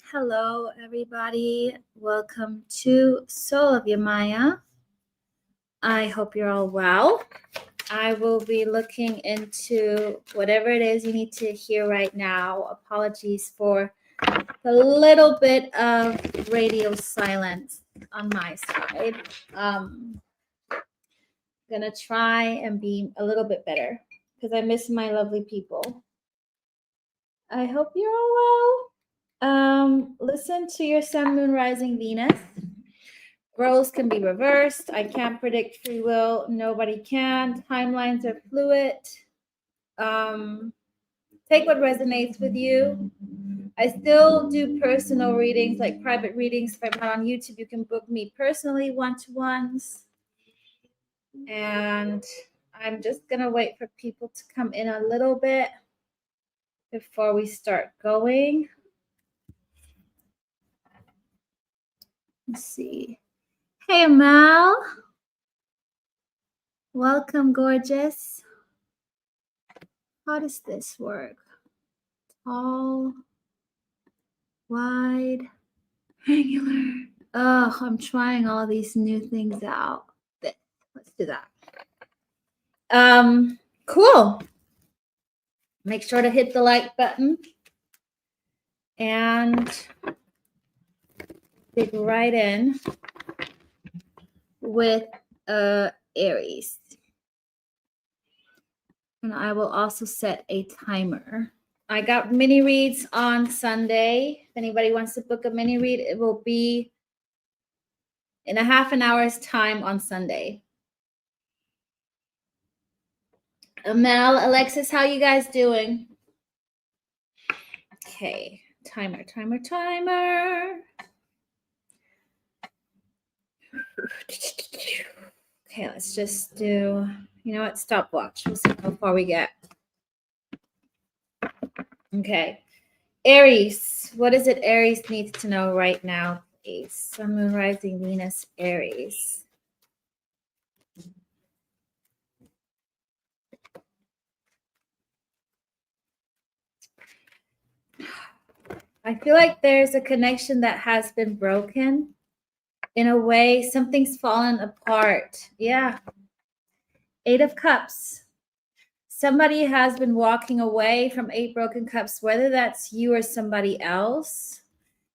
Hello, everybody. Welcome to Soul of Yamaya. I hope you're all well. I will be looking into whatever it is you need to hear right now. Apologies for a little bit of radio silence on my side. Gonna try and be a little bit better because I miss my lovely people. I hope you're all well. Listen to your sun, moon, rising, Venus. Roles can be reversed. I can't predict free will. Nobody can. Timelines are fluid. Take what resonates with you. I still do personal readings, like private readings. If I'm not on YouTube, you can book me personally, one-to-ones. And I'm just going to wait for people to come in a little bit before we start going. Let's see. Hey, Amal. Welcome, gorgeous. How does this work? Tall, wide, angular. Oh, I'm trying all these new things out. Let's do that. Cool. Make sure to hit the like button and dig right in with Aries. And I will also set a timer. I got mini reads on Sunday. If anybody wants to book a mini read, it will be in a half an hour's time on Sunday. Mel, Alexis, how you guys doing? Okay, timer. Okay, let's just do, you know what, stopwatch. We'll see how far we get. Okay, Aries, what is it Aries needs to know right now, please? Sun, moon, rising, Venus, Aries. I feel like there's a connection that has been broken. In a way, something's fallen apart. Yeah. 8 of Cups. Somebody has been walking away from 8 broken cups, whether that's you or somebody else.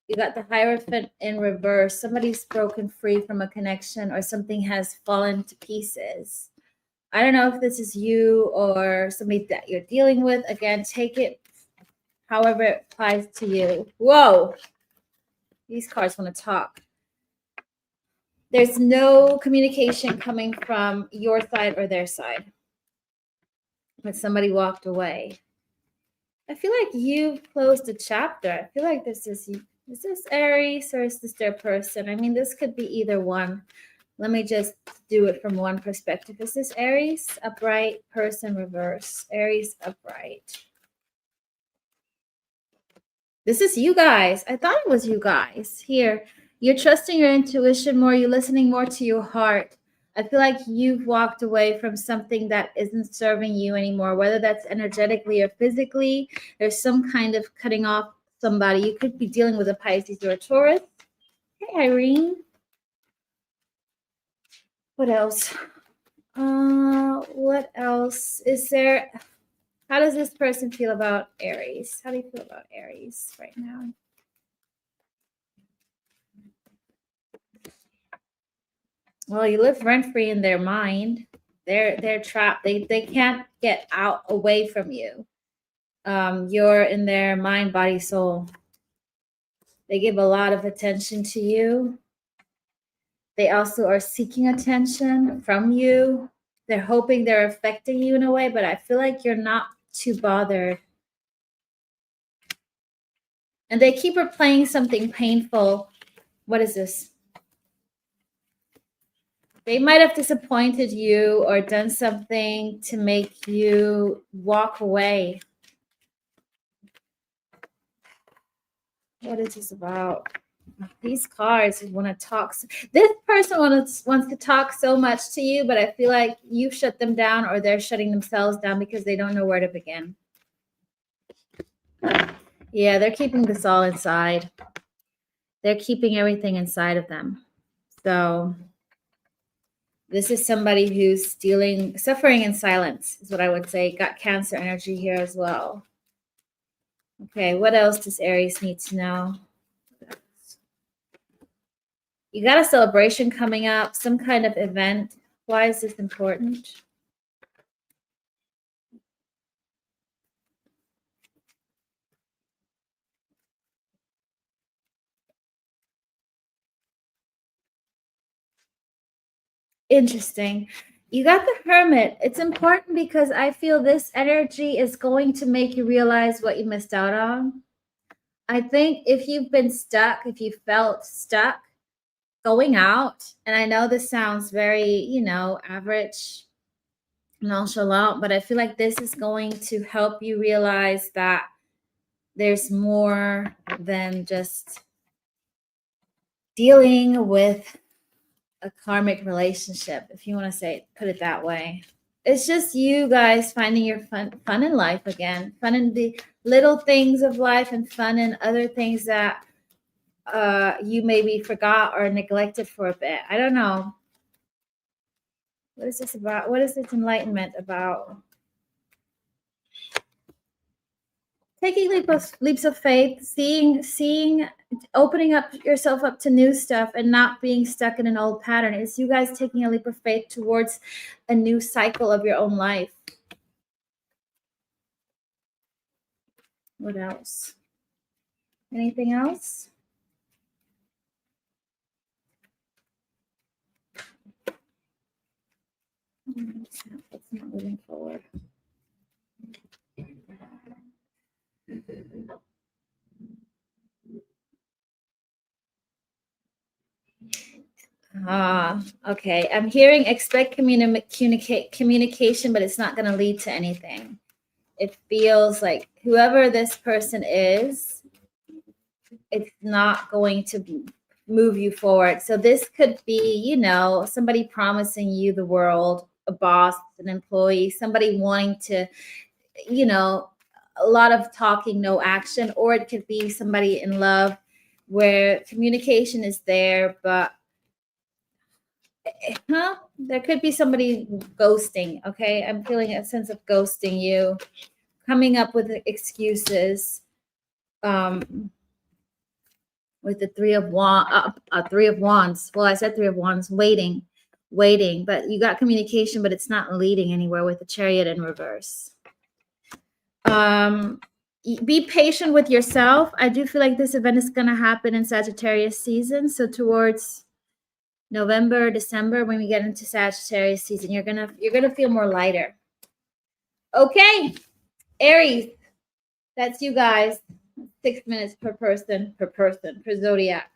You got the Hierophant in reverse. Somebody's broken free from a connection or something has fallen to pieces. I don't know if this is you or somebody that you're dealing with. Again, take it however it applies to you. Whoa. These cards want to talk. There's no communication coming from your side or their side. But somebody walked away. I feel like you've closed a chapter. I feel like this is Aries or is this their person? I mean, this could be either one. Let me just do it from one perspective. Is this Aries, upright, person, reverse? Aries, upright. This is you guys. I thought it was you guys. Here, you're trusting your intuition more. You're listening more to your heart. I feel like you've walked away from something that isn't serving you anymore, whether that's energetically or physically. There's some kind of cutting off somebody. You could be dealing with a Pisces or a Taurus. Hey, Irene. What else? What else is there? How does this person feel about Aries? How do you feel about Aries right now? Well, you live rent-free in their mind. They're trapped. They can't get out away from you. You're in their mind, body, soul. They give a lot of attention to you. They also are seeking attention from you. They're hoping they're affecting you in a way, but I feel like you're not too bothered. And they keep replaying something painful. What is this? They might have disappointed you or done something to make you walk away. What is this about? These cards want to talk. This person wants to talk so much to you, but I feel like you shut them down or they're shutting themselves down because they don't know where to begin. Yeah, they're keeping this all inside. They're keeping everything inside of them. So this is somebody who's suffering in silence, is what I would say. Got Cancer energy here as well. Okay, what else does Aries need to know? You got a celebration coming up, some kind of event. Why is this important? Interesting. You got the Hermit. It's important because I feel this energy is going to make you realize what you missed out on. I think if you've been stuck, if you felt stuck, going out, and I know this sounds very, average, nonchalant, but I feel like this is going to help you realize that there's more than just dealing with a karmic relationship, if you want to put it that way. It's just you guys finding your fun in life again, fun in the little things of life, and fun in other things that you maybe forgot or neglected for a bit. I don't know. What is this about? What is this enlightenment about? Taking leaps of faith, seeing, opening up yourself up to new stuff and not being stuck in an old pattern. It's you guys taking a leap of faith towards a new cycle of your own life. What else? Anything else? It's not moving forward. Okay. I'm hearing expect communication, but it's not going to lead to anything. It feels like whoever this person is, it's not going to move you forward. So this could be, somebody promising you the world, a boss, an employee, somebody wanting to, a lot of talking, no action, or it could be somebody in love where communication is there, but there could be somebody ghosting. Okay, I'm feeling a sense of ghosting you, coming up with excuses. With the three of wands. Well, I said 3 of wands, waiting, but you got communication, but it's not leading anywhere with the Chariot in reverse. Be patient with yourself. I do feel like this event is going to happen in Sagittarius season. So towards November, December, when we get into Sagittarius season, you're gonna feel more lighter. Okay, Aries, that's you guys. 6 minutes per person, per zodiac.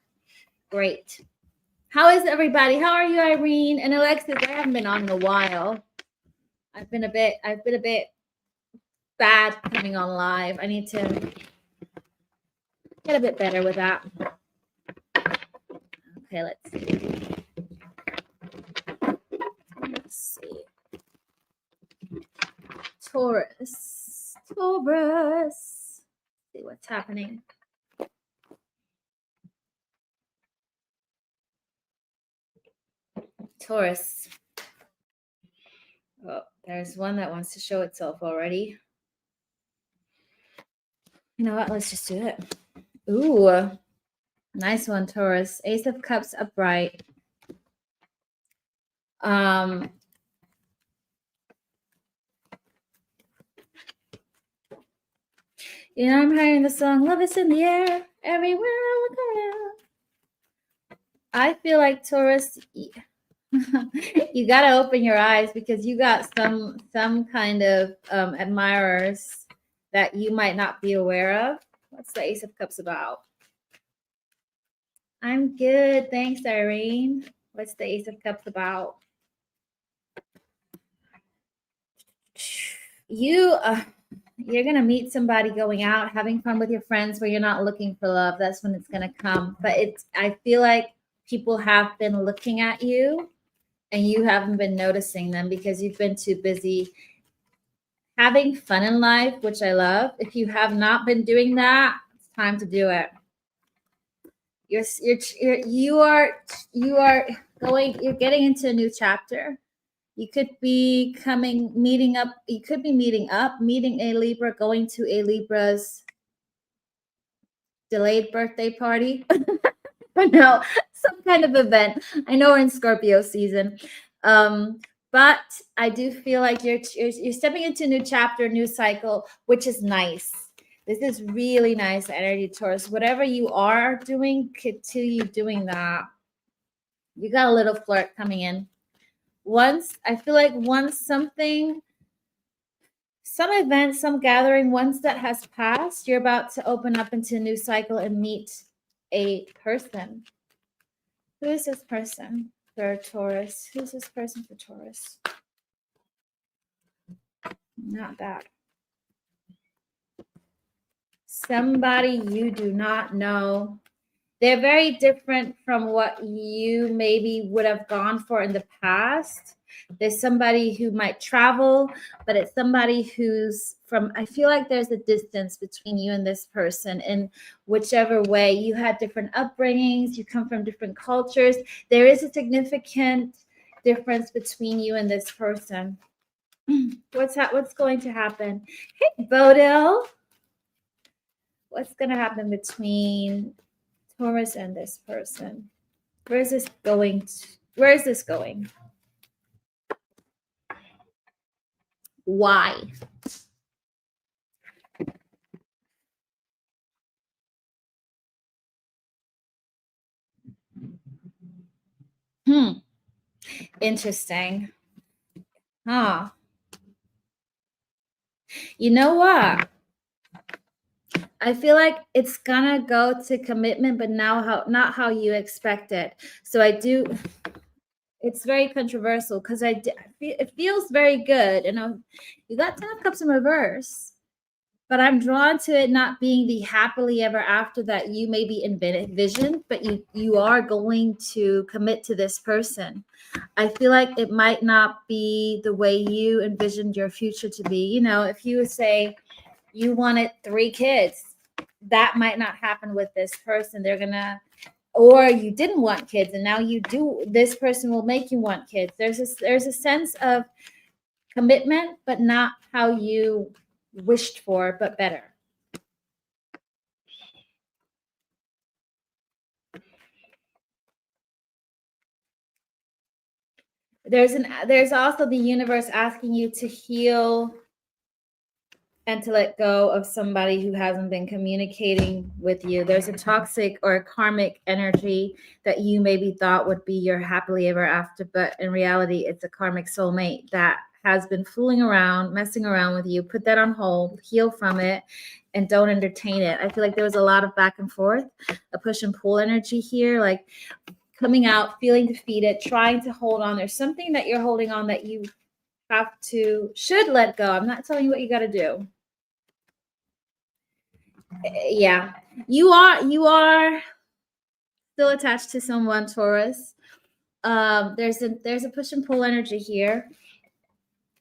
Great. How is everybody? How are you, Irene and Alexis? I haven't been on in a while. I've been a bit bad coming on live. I need to get a bit better with that. Okay, let's see. Taurus. See what's happening. Taurus. Oh, there's one that wants to show itself already. You know what? Let's just do it. Ooh, nice one, Taurus. Ace of Cups upright. I'm hearing the song "Love Is in the Air" everywhere I look around. I feel like Taurus, you got to open your eyes because you got some kind of admirers that you might not be aware of. What's the Ace of Cups about? I'm good. Thanks, Irene. What's the Ace of Cups about? You're going to meet somebody going out, having fun with your friends where you're not looking for love. That's when it's going to come. But I feel like people have been looking at you and you haven't been noticing them because you've been too busy having fun in life, which I love. If you have not been doing that, it's time to do it. You're getting into a new chapter. You could be meeting up. You could be meeting a Libra, going to a Libra's delayed birthday party. No, some kind of event. I know we're in Scorpio season. But I do feel like you're stepping into a new chapter, new cycle, which is nice. This is really nice energy, Taurus. Whatever you are doing, continue doing that. You got a little flirt coming in. I feel like something, some event, some gathering, once that has passed, you're about to open up into a new cycle and meet a person. Who is this person for Taurus? Who's this person for Taurus? Not that. Somebody you do not know. They're very different from what you maybe would have gone for in the past. There's somebody who might travel, but it's somebody who's from, I feel like there's a distance between you and this person in whichever way. You had different upbringings, you come from different cultures. There is a significant difference between you and this person. What's going to happen? Hey, Bodil. What's going to happen between Taurus and this person? Where is this going? Where is this going? Why? Interesting. Huh. You know what? I feel like it's gonna go to commitment, but not how you expect it. So it's very controversial because it feels very good. You got 10 of Cups in reverse, but I'm drawn to it not being the happily ever after that you maybe envisioned, but you are going to commit to this person. I feel like it might not be the way you envisioned your future to be. If you would say you wanted 3 kids, that might not happen with this person. Or you didn't want kids and now you do. This person will make you want kids. There's a sense of commitment, but not how you wished for, but better. There's also the universe asking you to heal and to let go of somebody who hasn't been communicating with you. There's a toxic or a karmic energy that you maybe thought would be your happily ever after, but in reality, it's a karmic soulmate that has been fooling around, messing around with you. Put that on hold, heal from it, and don't entertain it. I feel like there was a lot of back and forth, a push and pull energy here, like coming out, feeling defeated, trying to hold on. There's something that you're holding on that you should let go. I'm not telling you what you got to do. Yeah, you are still attached to someone, Taurus. There's a push and pull energy here,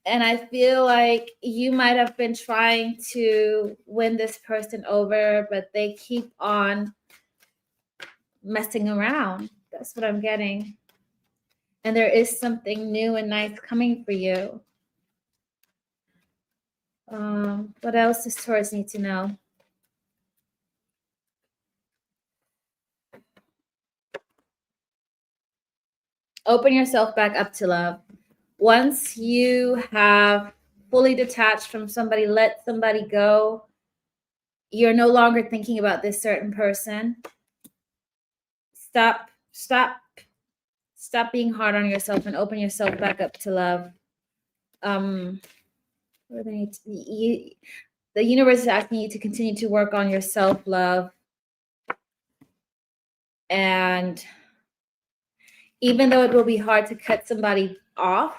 and I feel like you might have been trying to win this person over, but they keep on messing around. That's what I'm getting, and there is something new and nice coming for you. What else does Taurus need to know? Open yourself back up to love. Once you have fully detached from somebody, let somebody go. You're no longer thinking about this certain person. Stop being hard on yourself and open yourself back up to love. The universe is asking you to continue to work on your self-love. And even though it will be hard to cut somebody off,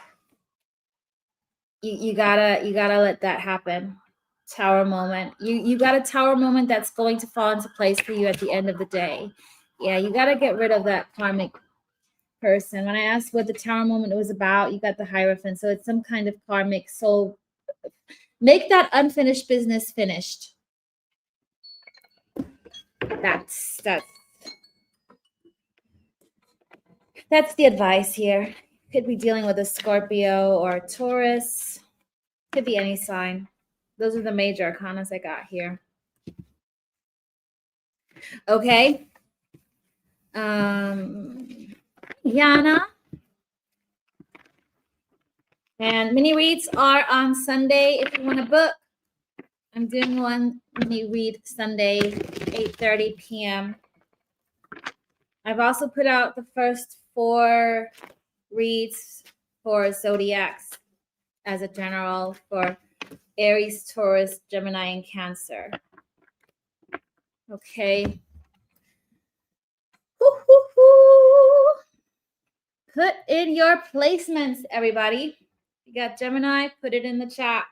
you gotta let that happen. Tower moment. You got a tower moment that's going to fall into place for you at the end of the day. Yeah, you got to get rid of that karmic person. When I asked what the tower moment was about, you got the Hierophant. So it's some kind of karmic soul. Make that unfinished business finished. That's That's the advice here. Could be dealing with a Scorpio or a Taurus. Could be any sign. Those are the major arcanas I got here. Okay. Yana. And mini reads are on Sunday if you want to book. I'm doing one mini read Sunday, 8:30 p.m. I've also put out the first 4 reads for zodiacs as a general for Aries, Taurus, Gemini, and Cancer. Okay. Woo-hoo-hoo. Put in your placements, everybody. You got Gemini, put it in the chat.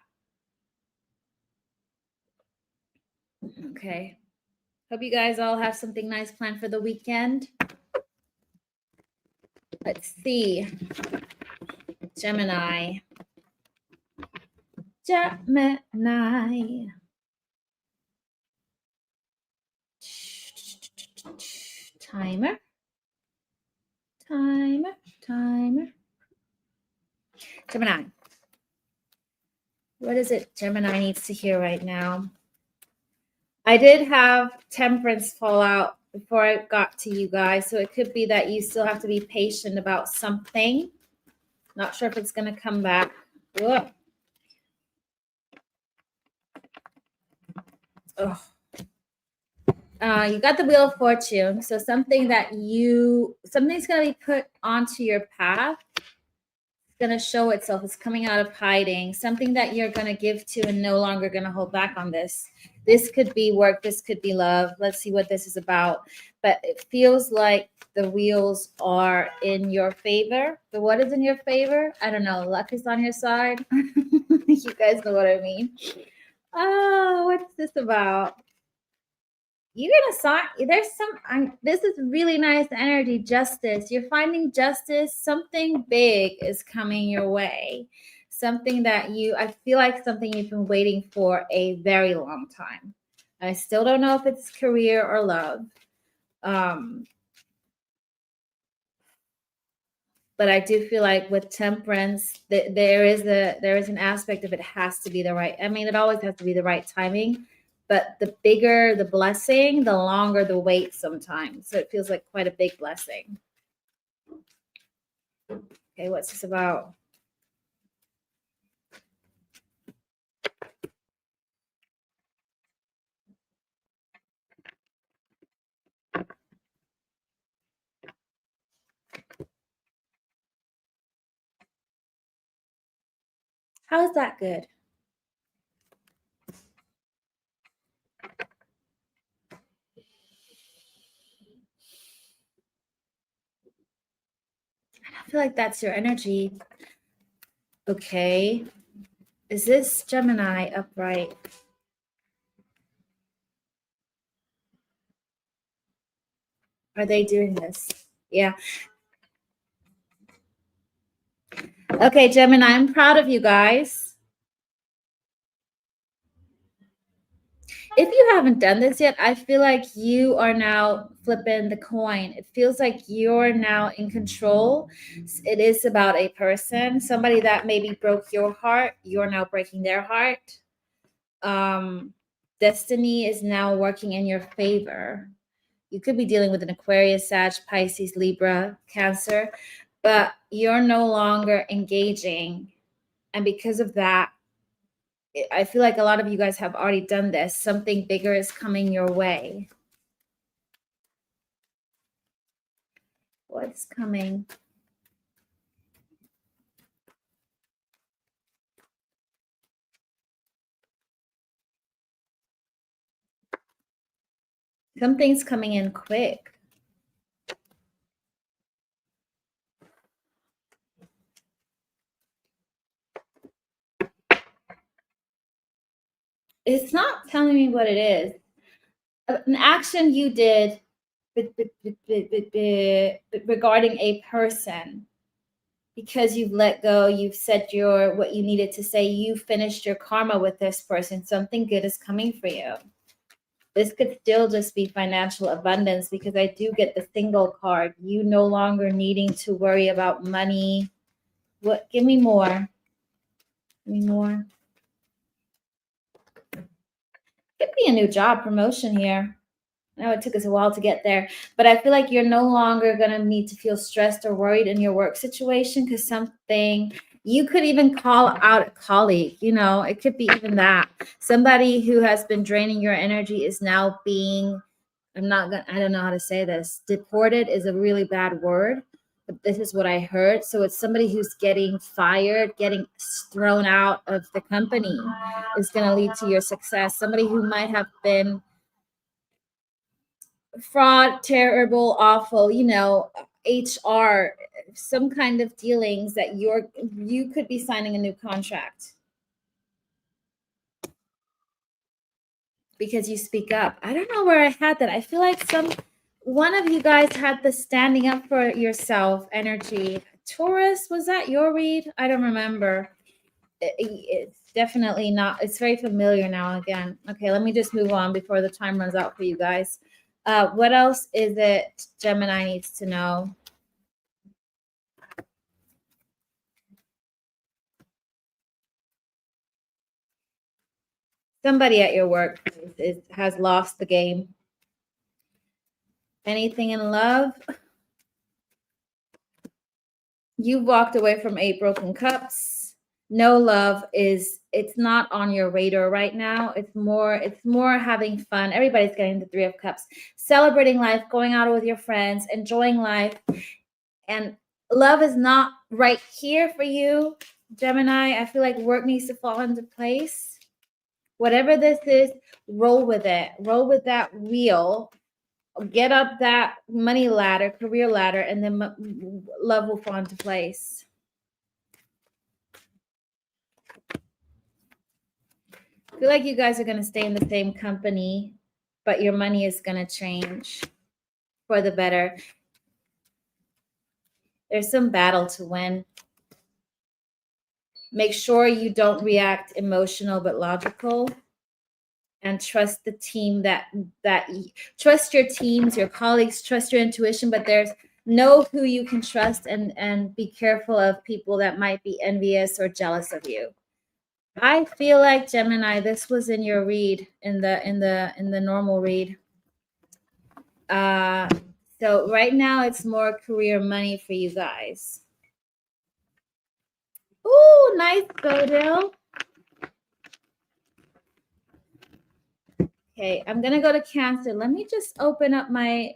Okay. Hope you guys all have something nice planned for the weekend. Let's see. Gemini. Gemini. Timer. Gemini. What is it Gemini needs to hear right now? I did have Temperance fall out before I got to you guys, so it could be that you still have to be patient about something. Not sure if it's going to come back. Whoa. Oh. You got the Wheel of Fortune, so something's going to be put onto your path. It's going to show itself. It's coming out of hiding. Something that you're going to give to and no longer going to hold back on this. This could be work. This could be love. Let's see what this is about. But it feels like the wheels are in your favor. But what is in your favor? I don't know. Luck is on your side. You guys know what I mean. Oh, what is this about? You're gonna sign. There's some. This is really nice energy. Justice. You're finding justice. Something big is coming your way. Something that I feel like something you've been waiting for a very long time. I still don't know if it's career or love. But I do feel like with Temperance, there is an aspect of it has to be the right. I mean, it always has to be the right timing. But the bigger the blessing, the longer the wait sometimes. So it feels like quite a big blessing. Okay, what's this about? How is that good? I feel like that's your energy. Okay. Is this Gemini upright? Are they doing this? Yeah. Okay, Gemini, I'm proud of you guys. If you haven't done this yet, I feel like you are now flipping the coin. It feels like you're now in control. It is about a person, somebody that maybe broke your heart. You're now breaking their heart. Destiny is now working in your favor. You could be dealing with an Aquarius, Sag, Pisces, Libra, Cancer, but you're no longer engaging. And because of that, I feel like a lot of you guys have already done this. Something bigger is coming your way. What's coming? Something's coming in quick. It's not telling me what it is. An action you did regarding a person, because you've let go, you've said what you needed to say, you finished your karma with this person. Something good is coming for you. This could still just be financial abundance because I do get the single card. You no longer needing to worry about money. What? Give me more. Give me more. Could be a new job promotion here. I know it took us a while to get there, but I feel like you're no longer going to need to feel stressed or worried in your work situation because something you could even call out a colleague. It could be even that somebody who has been draining your energy is now being, I don't know how to say this. Deported is a really bad word, but this is what I heard. So it's somebody who's getting fired, getting thrown out of the company is going to lead to your success. Somebody who might have been fraud, terrible, awful, HR, some kind of dealings that you could be signing a new contract because you speak up. I don't know where I had that. I feel like one of you guys had the standing up for yourself energy. Taurus, was that your read? I don't remember. It's definitely not. It's very familiar now again. Okay, let me just move on before the time runs out for you guys. What else is it Gemini needs to know? Somebody at your work has lost the game. Anything in love? You walked away from 8 broken cups. No love it's not on your radar right now. It's more having fun. Everybody's getting the 3 of cups. Celebrating life, going out with your friends, enjoying life. And love is not right here for you, Gemini. I feel like work needs to fall into place. Whatever this is, roll with it. Roll with that wheel. Get up that money ladder, career ladder, and then love will fall into place. I feel like you guys are going to stay in the same company, but your money is going to change for the better. There's some battle to win. Make sure you don't react emotional but logical, and trust the team that trust your teams, your colleagues, trust your intuition, but know who you can trust and be careful of people that might be envious or jealous of you. I feel like Gemini, this was in your read, in the normal read. So right now it's more career money for you guys. Ooh, nice, Bodil. Okay, I'm gonna go to Cancer. Let me just open up my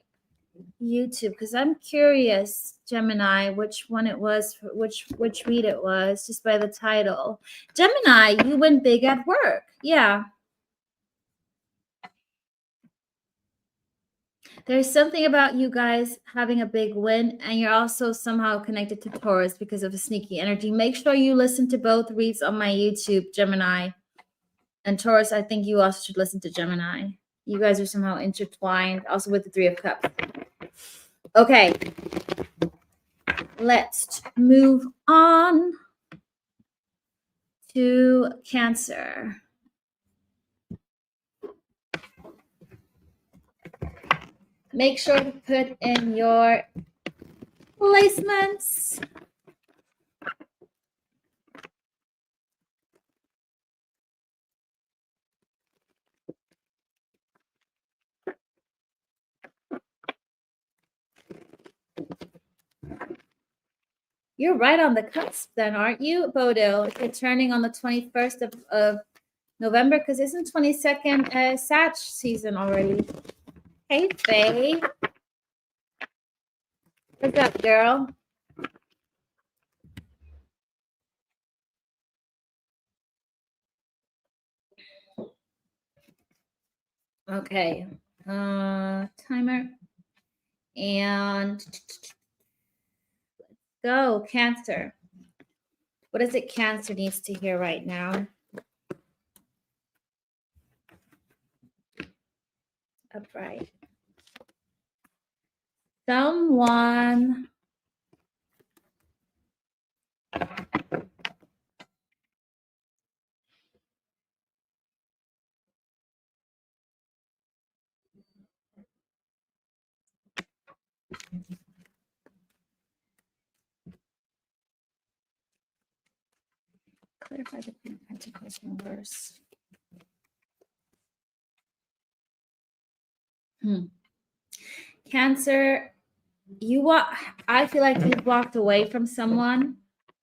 YouTube because I'm curious, Gemini, which one it was, which read it was, just by the title. Gemini, you win big at work. Yeah. There's something about you guys having a big win, and you're also somehow connected to Taurus because of a sneaky energy. Make sure you listen to both reads on my YouTube, Gemini. And Taurus, I think you also should listen to Gemini. You guys are somehow intertwined, also with the 3 of Cups. Okay. Let's move on to Cancer. Make sure to put in your placements. You're right on the cusp then, aren't you, Bodil? You're turning on the 21st of November, because isn't 22nd Sag season already? Hey, Faye. What's up, girl? Okay. Timer. And let's go, Cancer. What is it Cancer needs to hear right now? Upright. Someone Clarify the Queen of Pentacles in reverse. Cancer, I feel like you've walked away from someone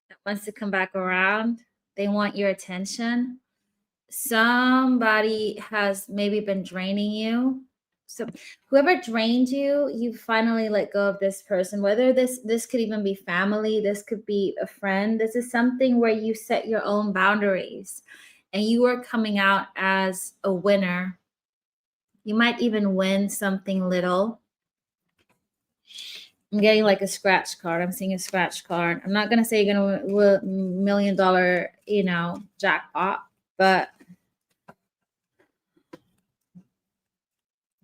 that wants to come back around. They want your attention. Somebody has maybe been draining you. So whoever drained you, you finally let go of this person. Whether this could even be family, this could be a friend. This is something where you set your own boundaries and you are coming out as a winner. You might even win something little. I'm getting like a scratch card. I'm seeing a scratch card. I'm not going to say you're going to win $1 million, jackpot, but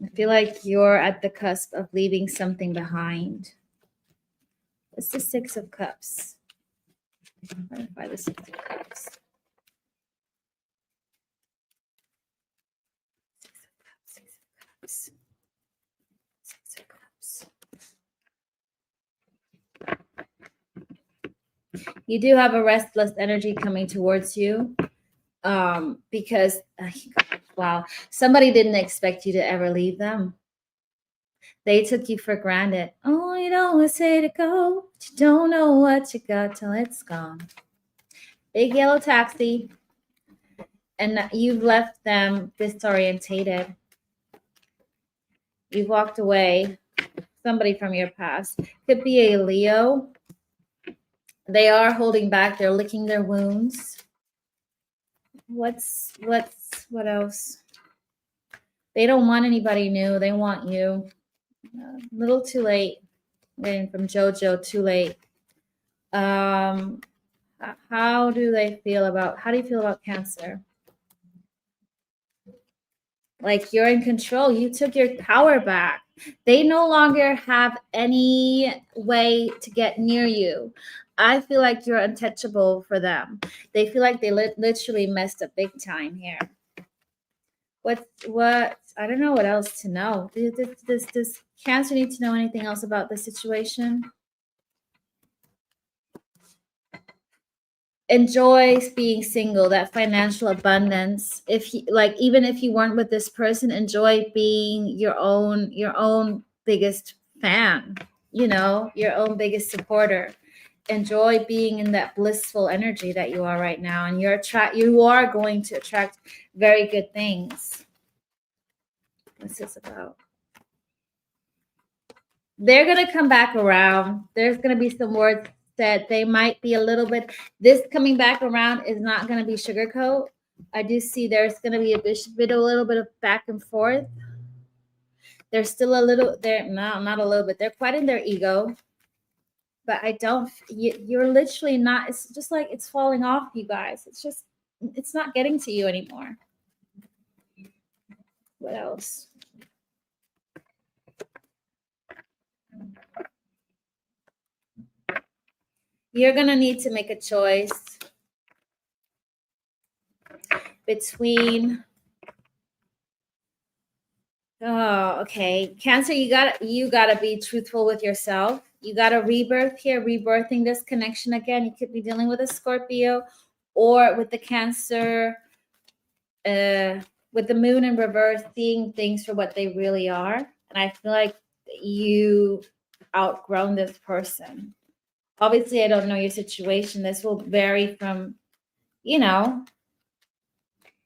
I feel like you're at the cusp of leaving something behind. What's the Six of Cups? Clarify the Six of Cups. Six of Cups. Six of Cups. You do have a restless energy coming towards you, because wow, somebody didn't expect you to ever leave them. They took you for granted. Oh, you don't want to say to go, but you don't know what you got till it's gone. Big yellow taxi, and you've left them disorientated. You've walked away. Somebody from your past. Could be a Leo. They are holding back. They're licking their wounds. What else? They don't want anybody new. They want you. A little too late. Getting from JoJo, too late. How do you feel about Cancer? Like you're in control. You took your power back. They no longer have any way to get near you. I feel like you're untouchable for them. They feel like they literally messed up big time here. What? I don't know what else to know. Does Cancer need to know anything else about the situation? Enjoy being single, that financial abundance. Even if you weren't with this person, enjoy being your own biggest fan, your own biggest supporter. Enjoy being in that blissful energy that you are right now, and you are going to attract very good things. What's this about? They're going to come back around. There's going to be some words that they might be a little bit, this coming back around is not going to be sugarcoat. I do see there's going to be a little bit of back and forth. They're still a little, not a little bit, they're quite in their ego. But you're literally not, it's just like it's falling off, you guys. It's not getting to you anymore. What else? You're going to need to make a choice between, okay, Cancer, you gotta be truthful with yourself. You got a rebirth here, rebirthing this connection again. You could be dealing with a Scorpio or with the Cancer, with the moon in reverse, seeing things for what they really are. And I feel like you outgrown this person. Obviously, I don't know your situation. This will vary from,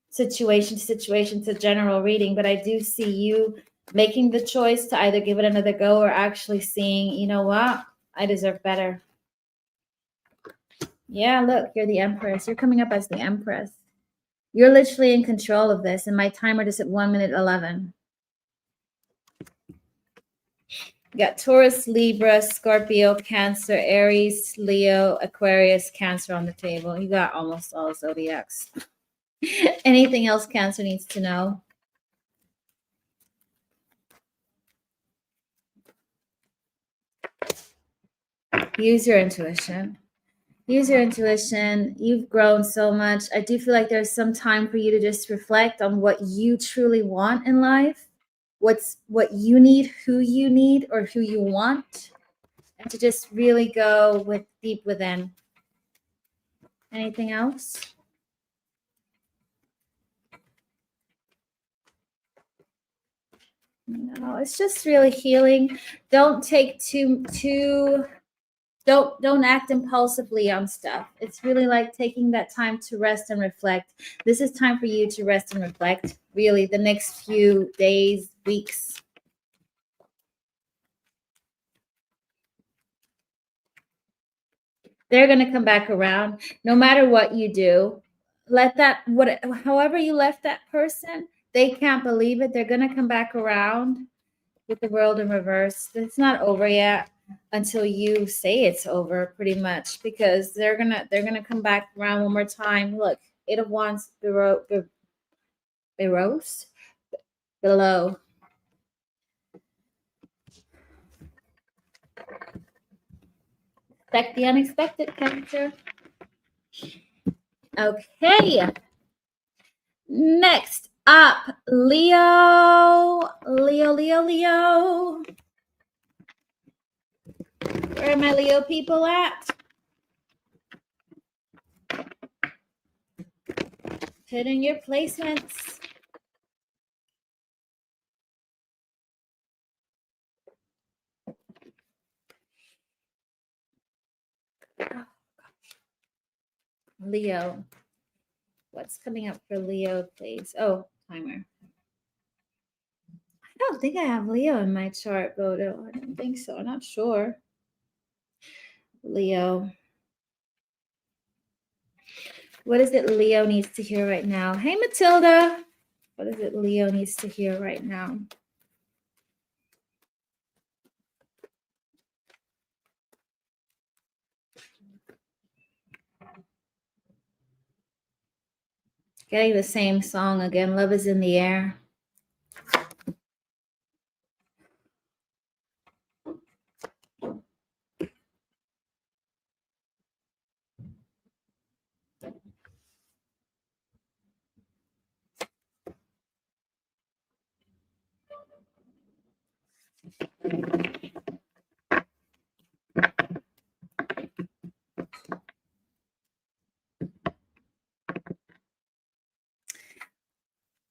situation to situation to general reading, but I do see you making the choice to either give it another go or actually seeing, you know what, I deserve better. Yeah, look, you're the Empress. You're coming up as the Empress. You're literally in control of this, and my timer is at 1:11. You got Taurus, Libra, Scorpio, Cancer, Aries, Leo, Aquarius, Cancer on the table. You got almost all zodiacs. Anything else Cancer needs to know? Use your intuition. Use your intuition. You've grown so much. I do feel like there's some time for you to just reflect on what you truly want in life, what you need, who you need, or who you want, and to just really go deep within. Anything else? No, it's just really healing. Don't take don't act impulsively on stuff. It's really like taking that time to rest and reflect. This is time for you to rest and reflect, really, the next few days, weeks. They're going to come back around no matter what you do. Let that, however you left that person, they can't believe it. They're going to come back around with the world in reverse. It's not over yet until you say it's over, pretty much, because they're gonna come back around one more time. Look, Eight of Wands below. Expect the unexpected, Cancer. Okay. Next up, Leo. Leo. Where are my Leo people at? Put in your placements. Leo. What's coming up for Leo, please? Oh, timer. I don't think I have Leo in my chart, Bodo. I don't think so. I'm not sure. Leo. What is it Leo needs to hear right now? Hey, Matilda. What is it Leo needs to hear right now? Getting the same song again. Love is in the air.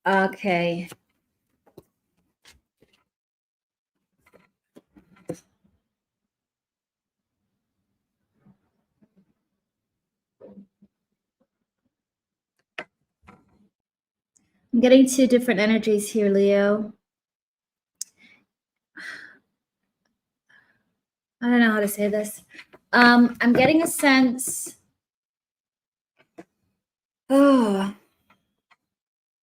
Okay. I'm getting two different energies here, Leo. I don't know how to say this. I'm getting a sense. Oh,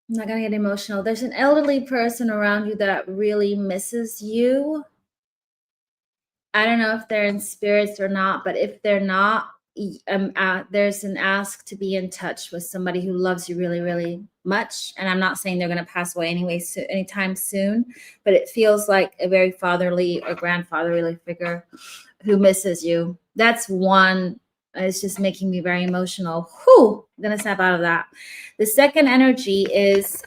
I'm not gonna get emotional. There's an elderly person around you that really misses you. I don't know if they're in spirits or not, but if they're not, there's an ask to be in touch with somebody who loves you really, really much. And I'm not saying they're going to pass away anytime soon, but it feels like a very fatherly or grandfatherly figure who misses you. That's one. It's just making me very emotional. Whew, I'm going to snap out of that. The second energy is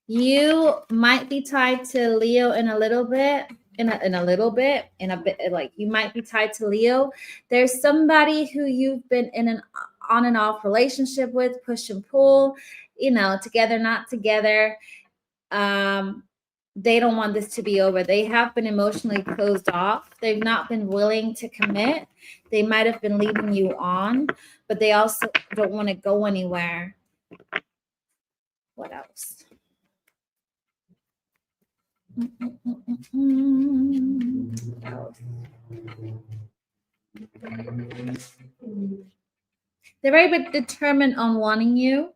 you might be tied to Leo in a little bit. Like you might be tied to Leo. There's somebody who you've been in an on and off relationship with, push and pull, together, not together. They don't want this to be over. They have been emotionally closed off. They've not been willing to commit. They might have been leading you on, but they also don't want to go anywhere. What else? They're very determined on wanting you.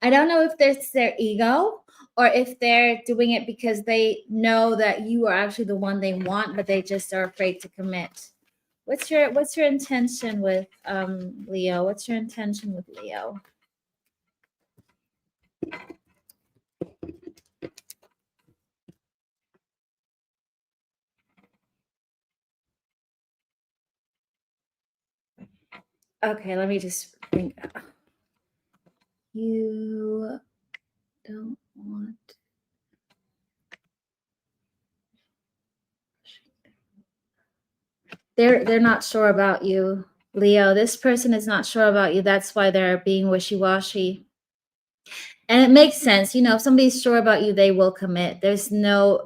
I don't know if it's their ego or if they're doing it because they know that you are actually the one they want, but they just are afraid to commit. What's your intention with Leo? What's your intention with Leo? Okay, let me just think. You don't want. They're not sure about you, Leo. This person is not sure about you. That's why they're being wishy-washy. And it makes sense. You know, if somebody's sure about you, they will commit. There's no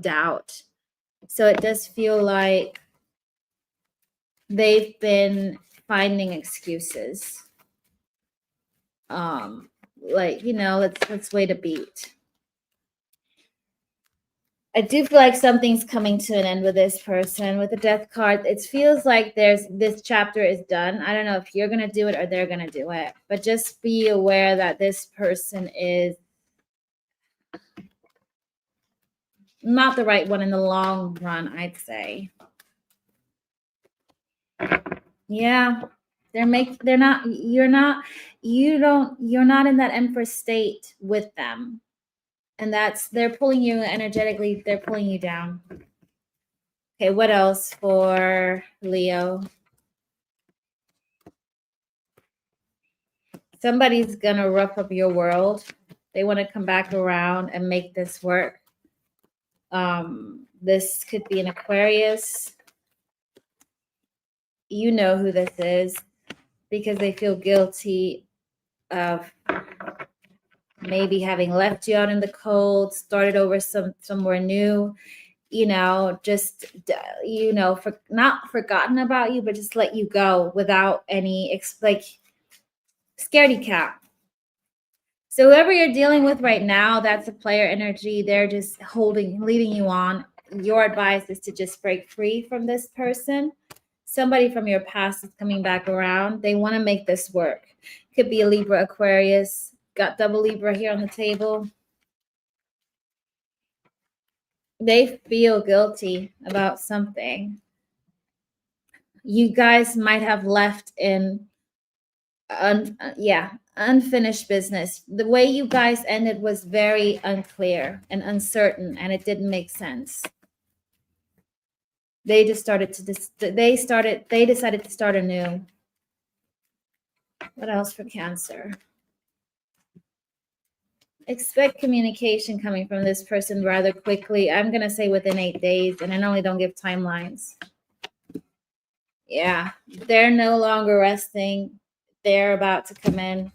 doubt. So it does feel like they've been finding excuses. Like, you know, let's wait a beat. I do feel like something's coming to an end with this person. With the death card, it feels like this chapter is done. I don't know if you're gonna do it or they're gonna do it, but just be aware that this person is not the right one in the long run, I'd say. Yeah. You're not in that Empress state with them. And they're pulling you energetically, they're pulling you down. Okay, what else for Leo? Somebody's gonna rough up your world. They want to come back around and make this work. This could be an Aquarius. You know who this is because they feel guilty of maybe having left you out in the cold, started over somewhere new, you know, just, you know, not forgotten about you, but just let you go without any, like, scaredy cat. So whoever you're dealing with right now, that's a player energy. They're just leading you on. Your advice is to just break free from this person. Somebody from your past is coming back around. They want to make this work. Could be a Libra, Aquarius. Got double Libra here on the table. They feel guilty about something. You guys might have left in unfinished business. The way you guys ended was very unclear and uncertain, and it didn't make sense. They just started to they decided to start anew. What else for Cancer? Expect communication coming from this person rather quickly. I'm going to say within 8 days, and I normally don't give timelines. Yeah, they're no longer resting. They're about to come in.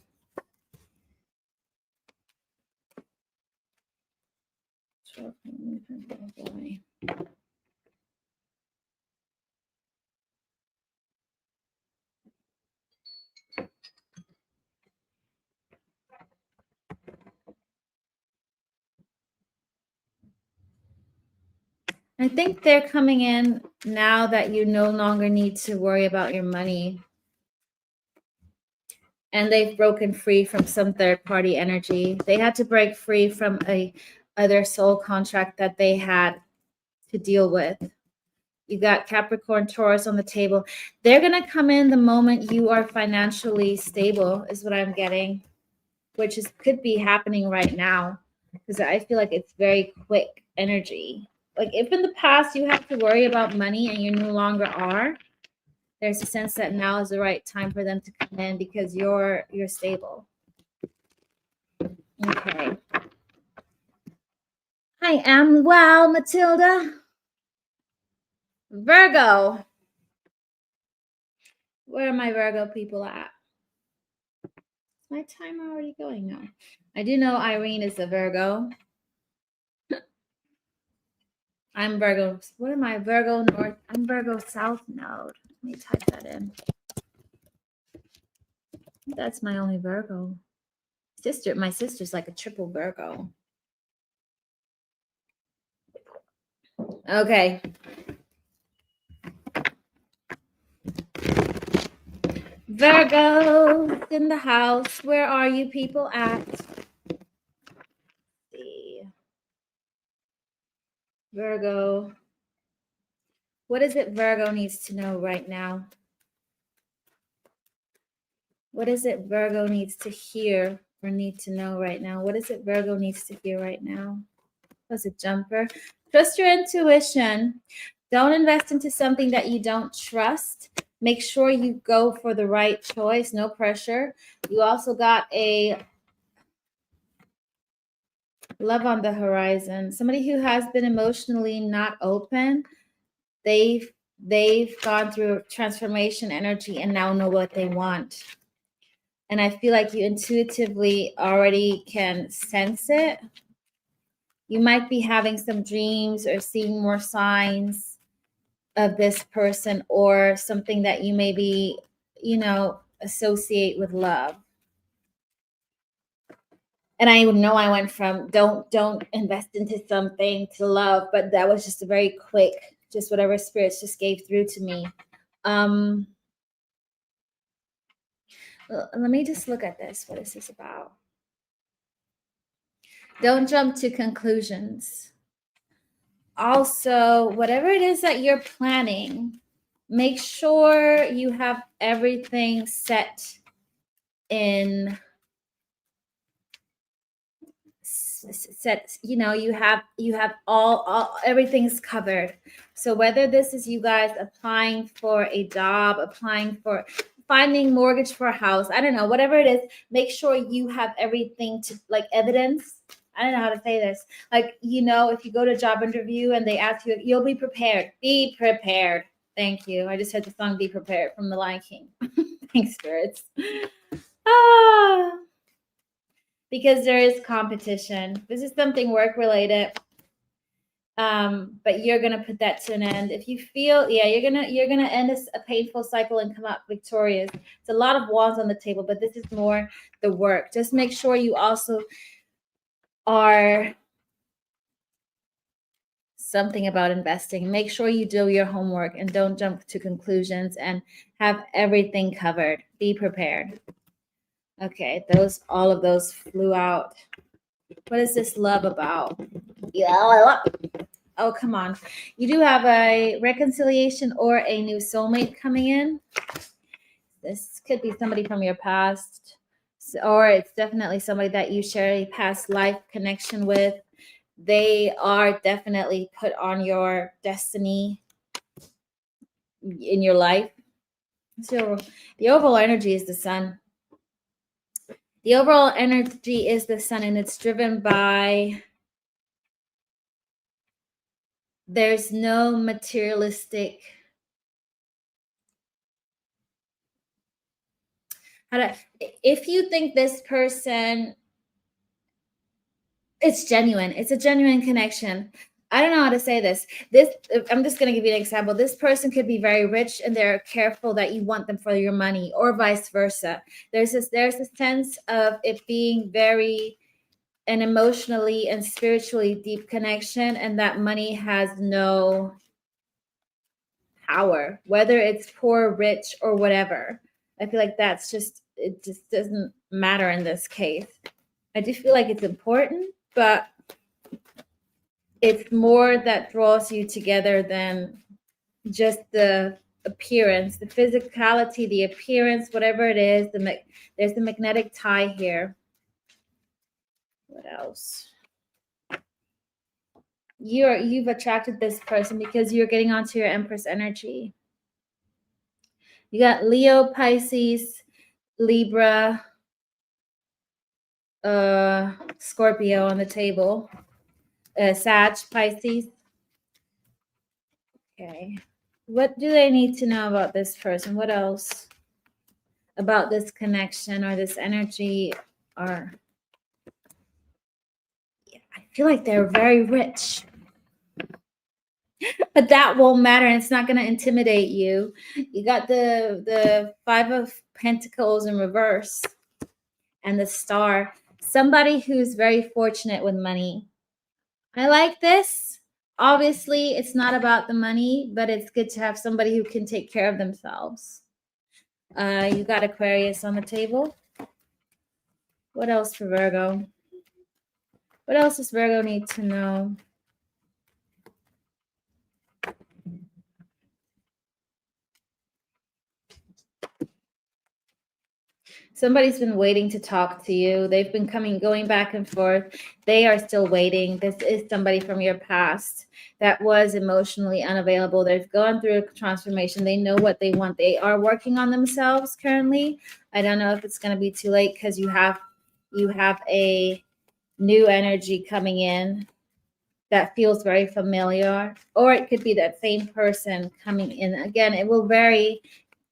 I think they're coming in now that you no longer need to worry about your money. And they've broken free from some third party energy. They had to break free from a other soul contract that they had to deal with. You got Capricorn, Taurus on the table. They're going to come in the moment you are financially stable, is what I'm getting, which could be happening right now, because I feel like it's very quick energy. Like if in the past you have to worry about money and you no longer are, there's a sense that now is the right time for them to come in because you're stable. Okay. I am well, Matilda. Virgo. Where are my Virgo people at? My time already going now. I do know Irene is a Virgo. I'm Virgo. What am I? Virgo North. I'm Virgo South Node. Let me type that in. That's my only Virgo. My sister's like a triple Virgo. Okay. Virgo in the house. Where are you people at? Let's see. Virgo. What is it Virgo needs to know right now? What is it Virgo needs to hear or need to know right now? What is it Virgo needs to hear right now? Was a jumper. Trust your intuition. Don't invest into something that you don't trust. Make sure you go for the right choice. No pressure. You also got a love on the horizon. Somebody who has been emotionally not open. They've gone through transformation energy and now know what they want. And I feel like you intuitively already can sense it. You might be having some dreams or seeing more signs of this person or something that you maybe, associate with love. And I know I went from don't invest into something to love, but that was just a very quick, just whatever spirits just gave through to me. Let me just look at this. What is this about? Don't jump to conclusions. Also, whatever it is that you're planning, make sure you have everything set in you have all everything's covered. So whether this is you guys applying for a job, applying for finding mortgage for a house, I don't know, whatever it is, make sure you have everything to like evidence. I don't know how to say this. Like, if you go to a job interview and they ask you, you'll be prepared. Be prepared. Thank you. I just heard the song Be Prepared from The Lion King. Thanks, spirits. Because there is competition. This is something work related. But you're gonna put that to an end. If you feel, you're gonna end a painful cycle and come out victorious. It's a lot of wands on the table, but this is more the work. Just make sure you also are something about investing. Make sure you do your homework and don't jump to conclusions and have everything covered. Be prepared. Okay, all of those flew out. What is this love about? Yeah. Oh, come on. You do have a reconciliation or a new soulmate coming in. This could be somebody from your past, or it's definitely somebody that you share a past life connection with. They are definitely put on your destiny in your life. So the overall energy is the sun. The overall energy is the sun, and it's driven by there's no materialistic. If you think this person, it's genuine. It's a genuine connection. I don't know how to say this. I'm just going to give you an example. This person could be very rich and they're careful that you want them for your money, or vice versa. There's a sense of it being very an emotionally and spiritually deep connection, and that money has no power, whether it's poor, rich, or whatever. I feel like it just doesn't matter in this case. I do feel like it's important, but it's more that draws you together than just the appearance, the physicality, the appearance, whatever it is. There's the magnetic tie here. What else? You've attracted this person because you're getting onto your Empress energy. You got Leo, Pisces, Libra, Scorpio on the table. Sag, Pisces. Okay. What do they need to know about this person? What else about this connection or this energy? I feel like they're very rich. But that won't matter, and it's not going to intimidate you. You got the Five of Pentacles in reverse and the Star. Somebody who's very fortunate with money. I like this. Obviously, it's not about the money, but it's good to have somebody who can take care of themselves. You got Aquarius on the table. What else for Virgo? What else does Virgo need to know? Somebody's been waiting to talk to you. They've been going back and forth. They are still waiting. This is somebody from your past that was emotionally unavailable. They've gone through a transformation. They know what they want. They are working on themselves currently. I don't know if it's going to be too late because you have a new energy coming in that feels very familiar, or it could be that same person coming in. Again, it will vary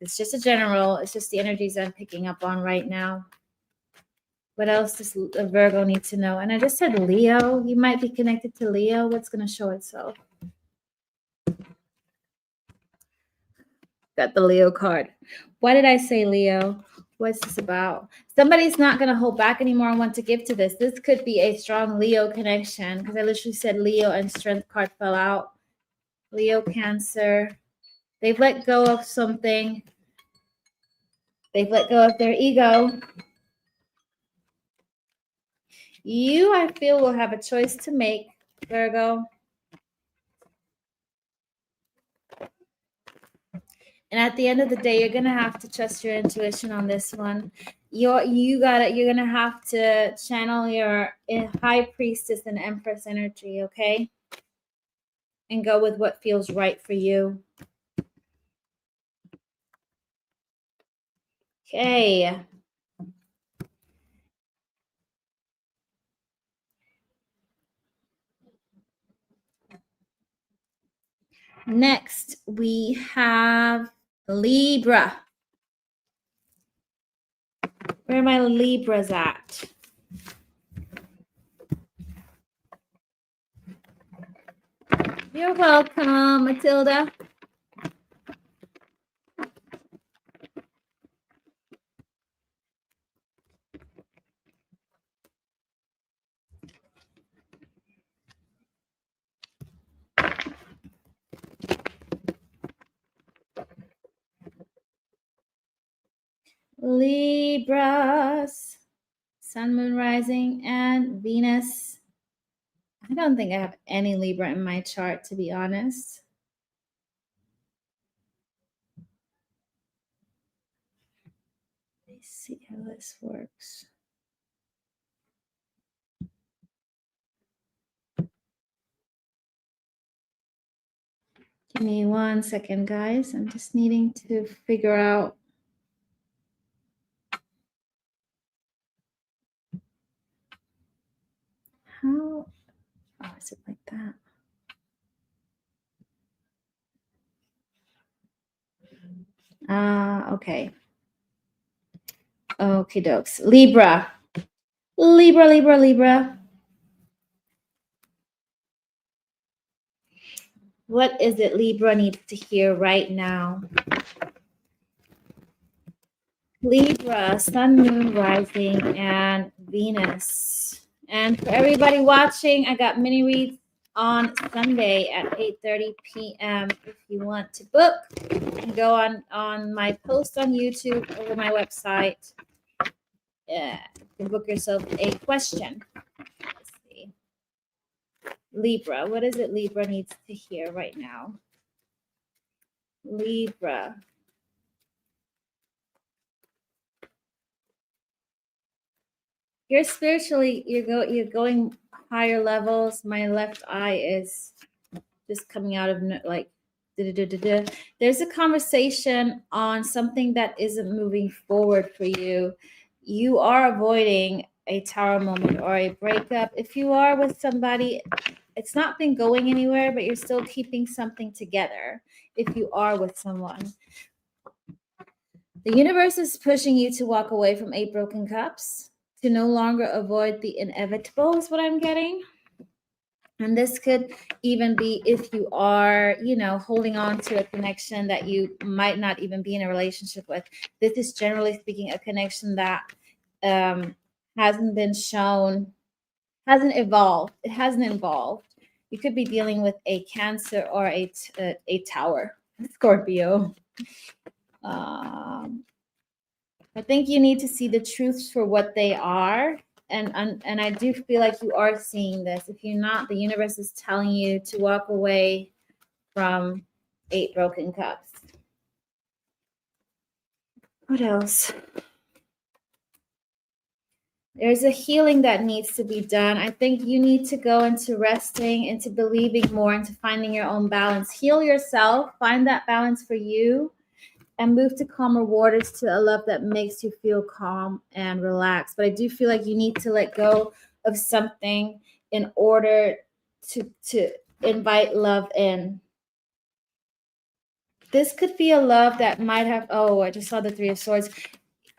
It's just a general. It's just the energies I'm picking up on right now. What else does a Virgo need to know? And I just said Leo. You might be connected to Leo. What's going to show itself? Got the Leo card. Why did I say Leo? What's this about? Somebody's not going to hold back anymore and want to give to this. This could be a strong Leo connection because I literally said Leo and Strength card fell out. Leo, Cancer. They've let go of something. They've let go of their ego. You, I feel, will have a choice to make, Virgo. And at the end of the day, you're gonna have to trust your intuition on this one. You're gonna have to channel your High Priestess and Empress energy, okay? And go with what feels right for you. Okay. Next, we have Libra. Where are my Libras at? You're welcome, Matilda. Libras, Sun, Moon, Rising, and Venus. I don't think I have any Libra in my chart, to be honest. Let's see how this works. Give me 1 second, guys. I'm just needing to figure out how. Oh, is it like that? Okay. Okay, dokes. Libra. Libra, Libra, Libra. What is it Libra needs to hear right now? Libra, Sun, Moon, Rising, and Venus. And for everybody watching, I got mini reads on Sunday at 8:30 p.m. If you want to book, you can go on my post on YouTube or my website. Yeah, you can book yourself a question. Let's see. Libra, what is it Libra needs to hear right now? Libra. You're spiritually, you're going higher levels. My left eye is just coming out of like there's a conversation on something that isn't moving forward for you. You are avoiding a tower moment or a breakup. If you are with somebody, it's not been going anywhere, but you're still keeping something together. If you are with someone, the universe is pushing you to walk away from 8 broken cups, to no longer avoid the inevitable is what I'm getting. And this could even be if you are, holding on to a connection that you might not even be in a relationship with. This is generally speaking a connection that hasn't been shown, hasn't evolved. It hasn't evolved. You could be dealing with a Cancer or a Tower, Scorpio. I think you need to see the truths for what they are. And I do feel like you are seeing this. If you're not, the universe is telling you to walk away from 8 broken cups. What else? There's a healing that needs to be done. I think you need to go into resting, into believing more, into finding your own balance. Heal yourself, find that balance for you, and move to calmer waters, to a love that makes you feel calm and relaxed. But I do feel like you need to let go of something in order to invite love in. this could be a love that might have, oh, I just saw the Three of Swords.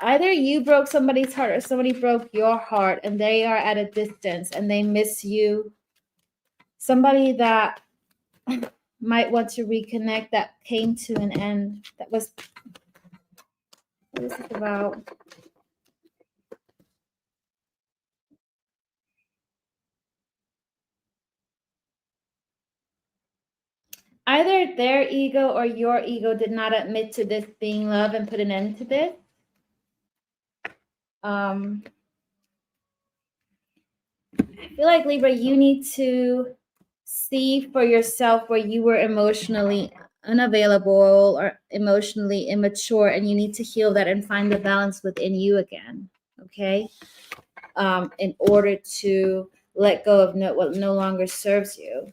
Either you broke somebody's heart or somebody broke your heart and they are at a distance and they miss you. Somebody that might want to reconnect that came to an end. That was, what is it about? Either their ego or your ego did not admit to this being love and put an end to this. I feel like, Libra, you need to see for yourself where you were emotionally unavailable or emotionally immature, and you need to heal that and find the balance within you again. Okay. In order to let go of what no longer serves you.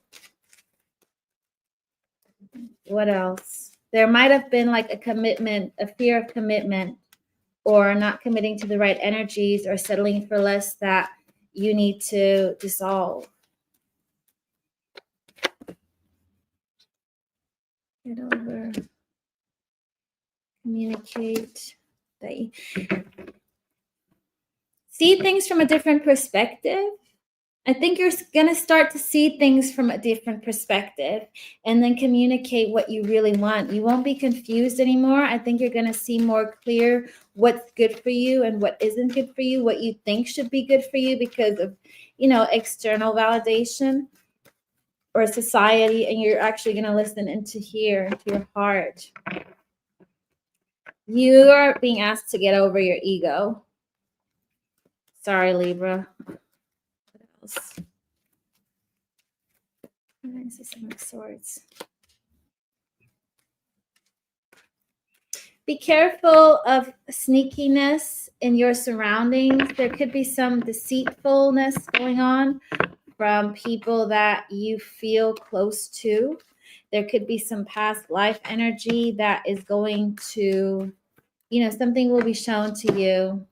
What else? There might have been like a commitment, a fear of commitment, or not committing to the right energies or settling for less that you need to dissolve. Get over. Communicate. See things from a different perspective. I think you're going to start to see things from a different perspective and then communicate what you really want. You won't be confused anymore. I think you're going to see more clear what's good for you and what isn't good for you, what you think should be good for you because of, external validation or society. And you're actually going to listen into your heart. You are being asked to get over your ego. Sorry, Libra. What else? This is Seven of Swords. Be careful of sneakiness in your surroundings. There could be some deceitfulness going on from people that you feel close to. There could be some past life energy that is going to, something will be shown to you.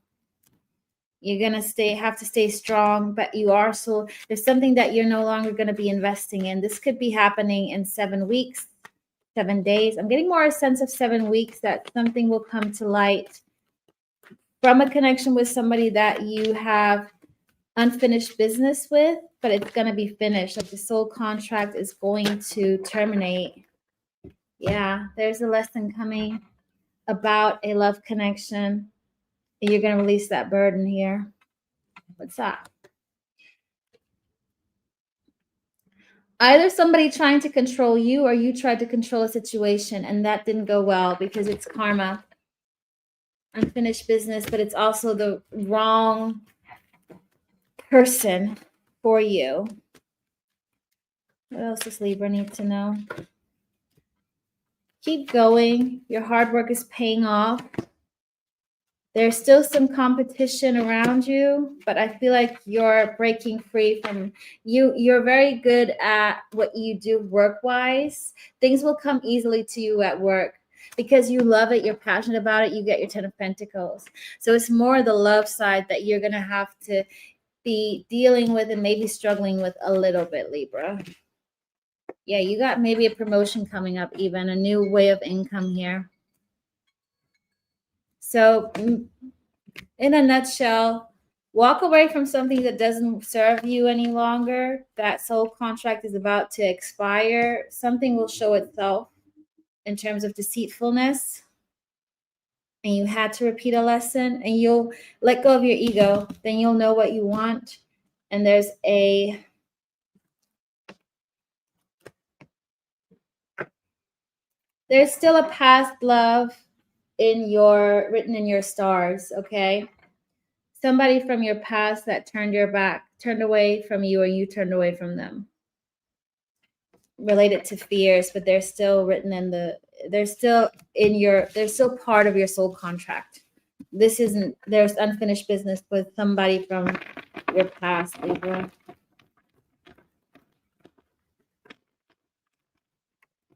You're going to have to stay strong, but there's something that you're no longer going to be investing in. This could be happening in 7 weeks, 7 days. I'm getting more a sense of 7 weeks that something will come to light from a connection with somebody that you have unfinished business with, but it's going to be finished. Like the soul contract is going to terminate. Yeah, there's a lesson coming about a love connection. You're going to release that burden here. What's that? Either somebody trying to control you or you tried to control a situation and that didn't go well because it's karma. Unfinished business, but it's also the wrong person for you. What else does Libra need to know? Keep going. Your hard work is paying off. There's still some competition around you, but I feel like you're breaking free from you. You're very good at what you do work-wise. Things will come easily to you at work because you love it. You're passionate about it. You get your 10 of Pentacles. So it's more the love side that you're going to have to be dealing with and maybe struggling with a little bit, Libra. Yeah, you got maybe a promotion coming up, even a new way of income here. So in a nutshell, walk away from something that doesn't serve you any longer. That soul contract is about to expire. Something will show itself in terms of deceitfulness. And you had to repeat a lesson and you'll let go of your ego. Then you'll know what you want. And there's still a past love written in your stars, okay? Somebody from your past that turned away from you, or you turned away from them. Related to fears, but they're still written they're still part of your soul contract. There's unfinished business with somebody from your past, Libra.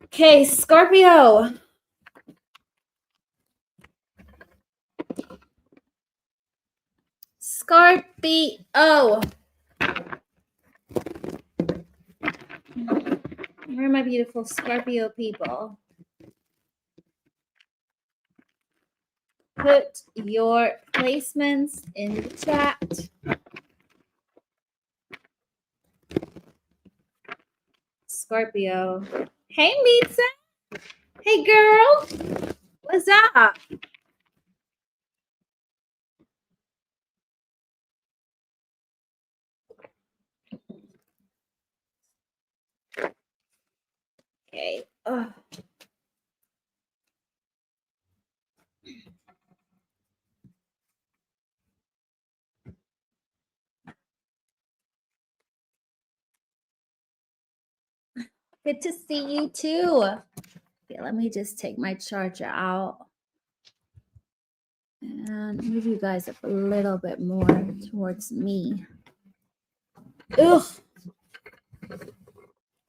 Okay, Scorpio. Scorpio. Where are my beautiful Scorpio people? put your placements in the chat. Scorpio. Hey, Mitza. Hey, girl. What's up? Okay. Ugh. Good to see you too. Okay, let me just take my charger out and move you guys up a little bit more towards me. Ugh.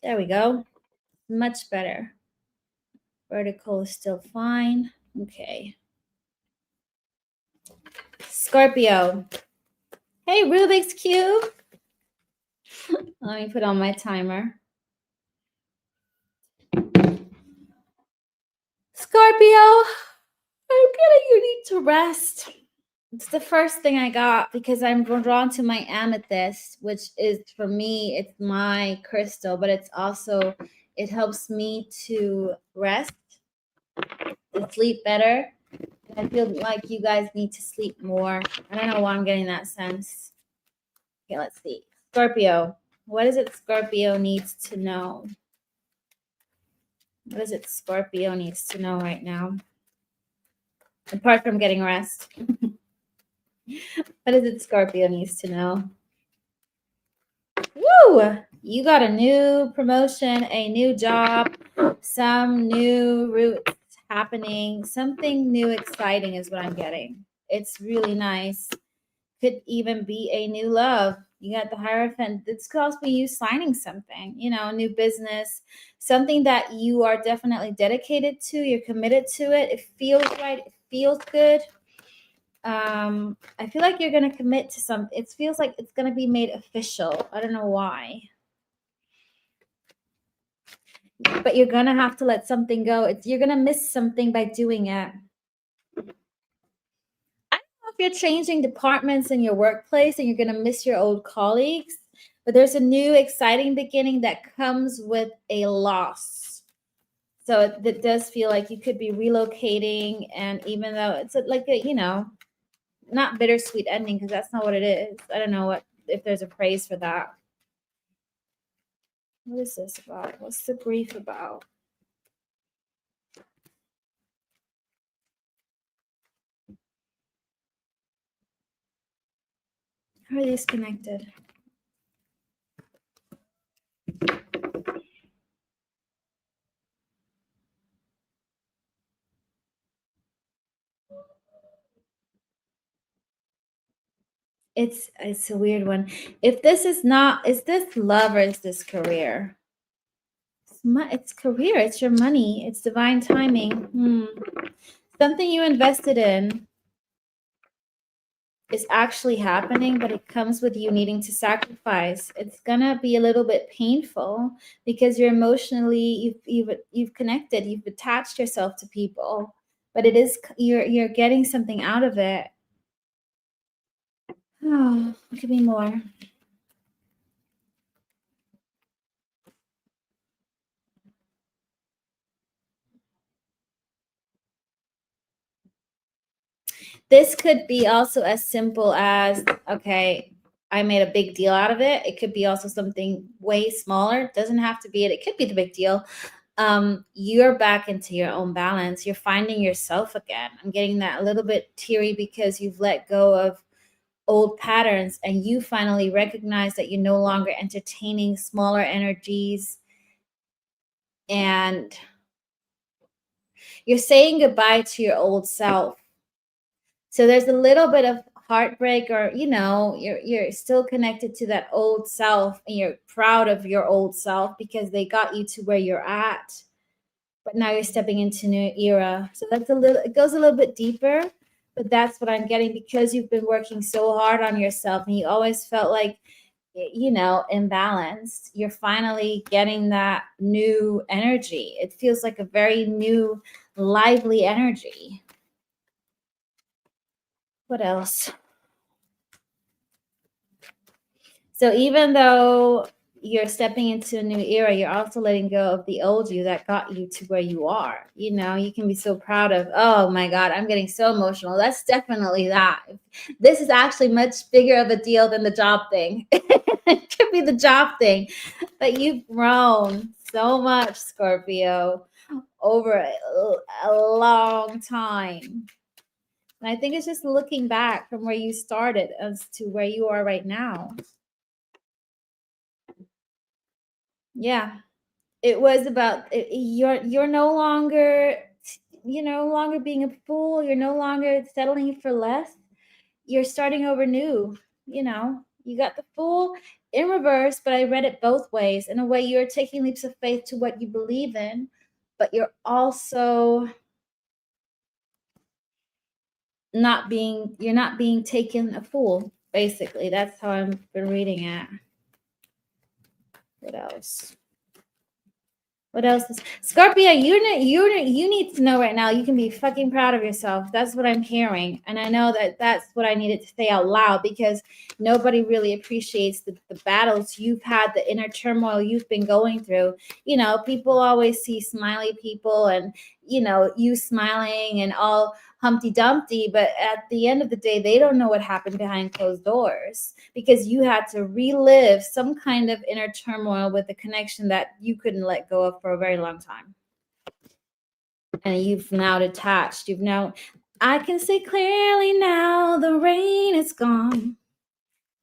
There we go. Much better. Vertical is still fine. Okay. Scorpio. Hey, Rubik's Cube. Let me put on my timer. Scorpio, I'm getting you need to rest. It's the first thing I got because I'm drawn to my amethyst, which is for me, it's my crystal, but it's also, it helps me to rest, to sleep better. I feel like you guys need to sleep more. I don't know why I'm getting that sense. Okay, let's see. Scorpio, what is it Scorpio needs to know? What is it Scorpio needs to know right now? Apart from getting rest. What is it Scorpio needs to know? Woo! You got a new promotion, a new job, some new routes happening. Something new exciting is what I'm getting. It's really nice. Could even be a new love. You got the Hierophant. This could also be you signing something, you know, a new business, something that you are definitely dedicated to. You're committed to it. It feels right. It feels good. I feel like you're going to commit to something. It feels like it's going to be made official. I don't know why. But you're going to have to let something go. You're going to miss something by doing it. I don't know if you're changing departments in your workplace and you're going to miss your old colleagues, but there's a new exciting beginning that comes with a loss. So it does feel like you could be relocating, and even though it's like a, you know, not bittersweet ending, because that's not what it is. I don't know if there's a phrase for that. What is this about? What's the brief about? How are these connected? It's a weird one. If this is not, is this love or is this career? It's career. It's your money. It's divine timing. Something you invested in is actually happening, but it comes with you needing to sacrifice. It's gonna be a little bit painful because you're emotionally you've connected, you've attached yourself to people, but it is you're getting something out of it. Oh, it could be more. This could be also as simple as, okay, I made a big deal out of it. It could be also something way smaller. It doesn't have to be it. It could be the big deal. You're back into your own balance. You're finding yourself again. I'm getting that a little bit teary because you've let go of old patterns and you finally recognize that you're no longer entertaining smaller energies, and you're saying goodbye to your old self. So there's a little bit of heartbreak, or you know, you're still connected to that old self and you're proud of your old self because they got you to where you're at. But now you're stepping into new era. So that's it goes a little bit deeper, but that's what I'm getting because you've been working so hard on yourself and you always felt like, you know, imbalanced. You're finally getting that new energy. It feels like a very new, lively energy. What else? So even though you're stepping into a new era, you're also letting go of the old you that got you to where you are. You know, you can be so proud of, oh my God, I'm getting so emotional. That's definitely that. This is actually much bigger of a deal than the job thing. It could be the job thing, but you've grown so much, Scorpio, over a long time. And I think it's just looking back from where you started as to where you are right now. Yeah. It was about you're no longer being a fool. You're no longer settling for less. You're starting over new. You got the fool in reverse, but I read it both ways. In a way, you're taking leaps of faith to what you believe in, but you're also not being taken a fool. Basically, that's how I've been reading it. What else? What else is Scorpio? You need to know right now. You can be fucking proud of yourself. That's what I'm hearing, and I know that that's what I needed to say out loud because nobody really appreciates the battles you've had, the inner turmoil you've been going through. People always see smiley people, and you smiling and all Humpty Dumpty, but at the end of the day, they don't know what happened behind closed doors because you had to relive some kind of inner turmoil with a connection that you couldn't let go of for a very long time. And you've now detached. I can see clearly now the rain is gone.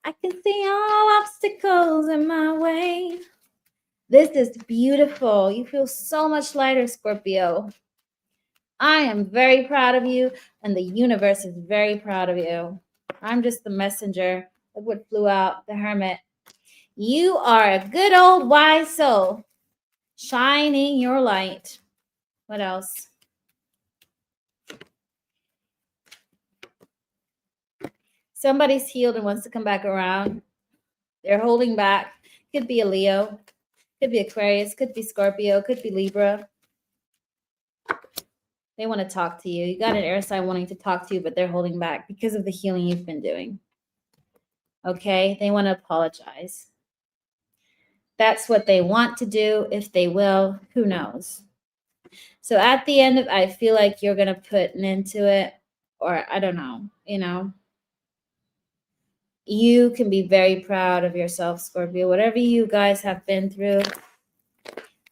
I can see all obstacles in my way. This is beautiful. You feel so much lighter, Scorpio. I am very proud of you, and the universe is very proud of you. I'm just the messenger. Look what flew out, the hermit. You are a good old wise soul, shining your light. What else? Somebody's healed and wants to come back around. They're holding back. Could be a Leo, could be Aquarius, could be Scorpio, could be Libra. They want to talk to you. You got an air sign wanting to talk to you, but they're holding back because of the healing you've been doing. Okay? They want to apologize. That's what they want to do. If they will, who knows? So at the end of, I feel like you're going to put an end to it, or I don't know, You can be very proud of yourself, Scorpio. Whatever you guys have been through,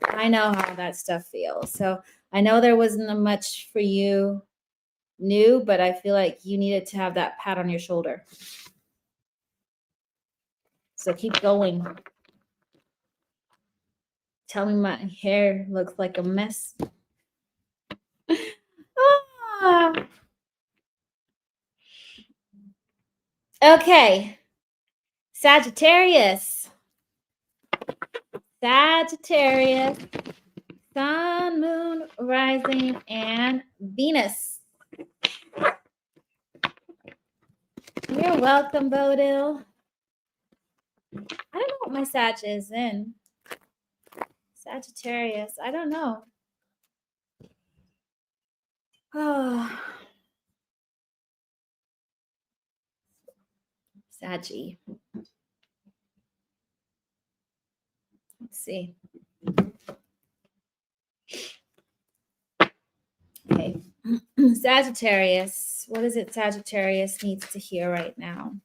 I know how that stuff feels. So I know there wasn't much for you new, but I feel like you needed to have that pat on your shoulder. So keep going. Tell me my hair looks like a mess. Okay. Sagittarius. Sun, moon, rising, and Venus. You're welcome, Bodil. I don't know what my Sag is in. Sagittarius. I don't know. Oh. Saggy. Let's see. Okay. Sagittarius. What is it Sagittarius needs to hear right now?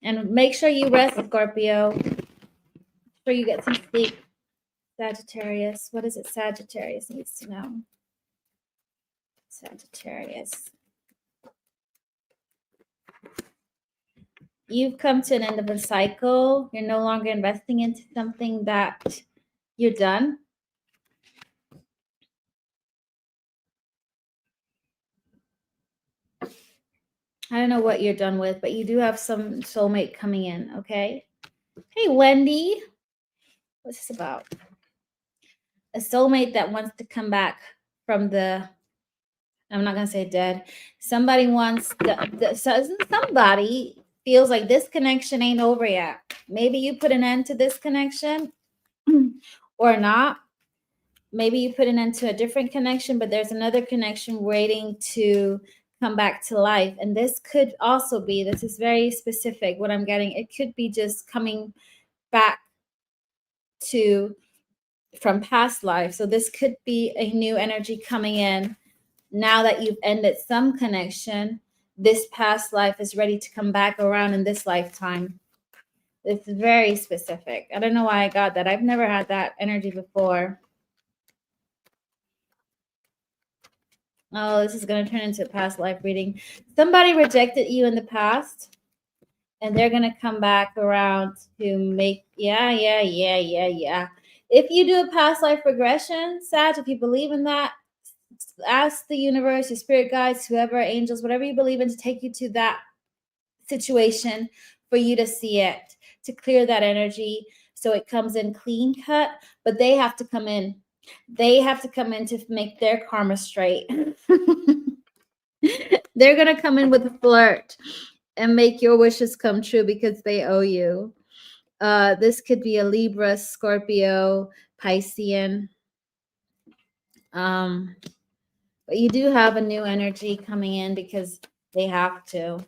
And make sure you rest, Scorpio. Make sure you get some sleep. Sagittarius. What is it Sagittarius needs to know? Sagittarius. You've come to an end of a cycle. You're no longer investing into something that you're done. I don't know what you're done with, but you do have some soulmate coming in, okay? Hey, Wendy. What's this about? A soulmate that wants to come back from the, I'm not going to say dead. Somebody wants, somebody feels like this connection ain't over yet. Maybe you put an end to this connection or not. maybe you put it into a different connection, but there's another connection waiting to come back to life. And this could also be, this is very specific what I'm getting. It could be just coming back to from past life. So this could be a new energy coming in. Now that you've ended some connection, this past life is ready to come back around in this lifetime. It's very specific. I don't know why I got that. I've never had that energy before. Oh, this is going to turn into a past life reading. Somebody rejected you in the past, and they're going to come back around to make, yeah. If you do a past life regression, Sag, if you believe in that, ask the universe, your spirit guides, whoever, angels, whatever you believe in, to take you to that situation for you to see it, to clear that energy so it comes in clean cut. But they have to come in. They have to come in to make their karma straight. They're going to come in with a flirt and make your wishes come true because they owe you. This could be a Libra, Scorpio, Piscean. But you do have a new energy coming in because they have to.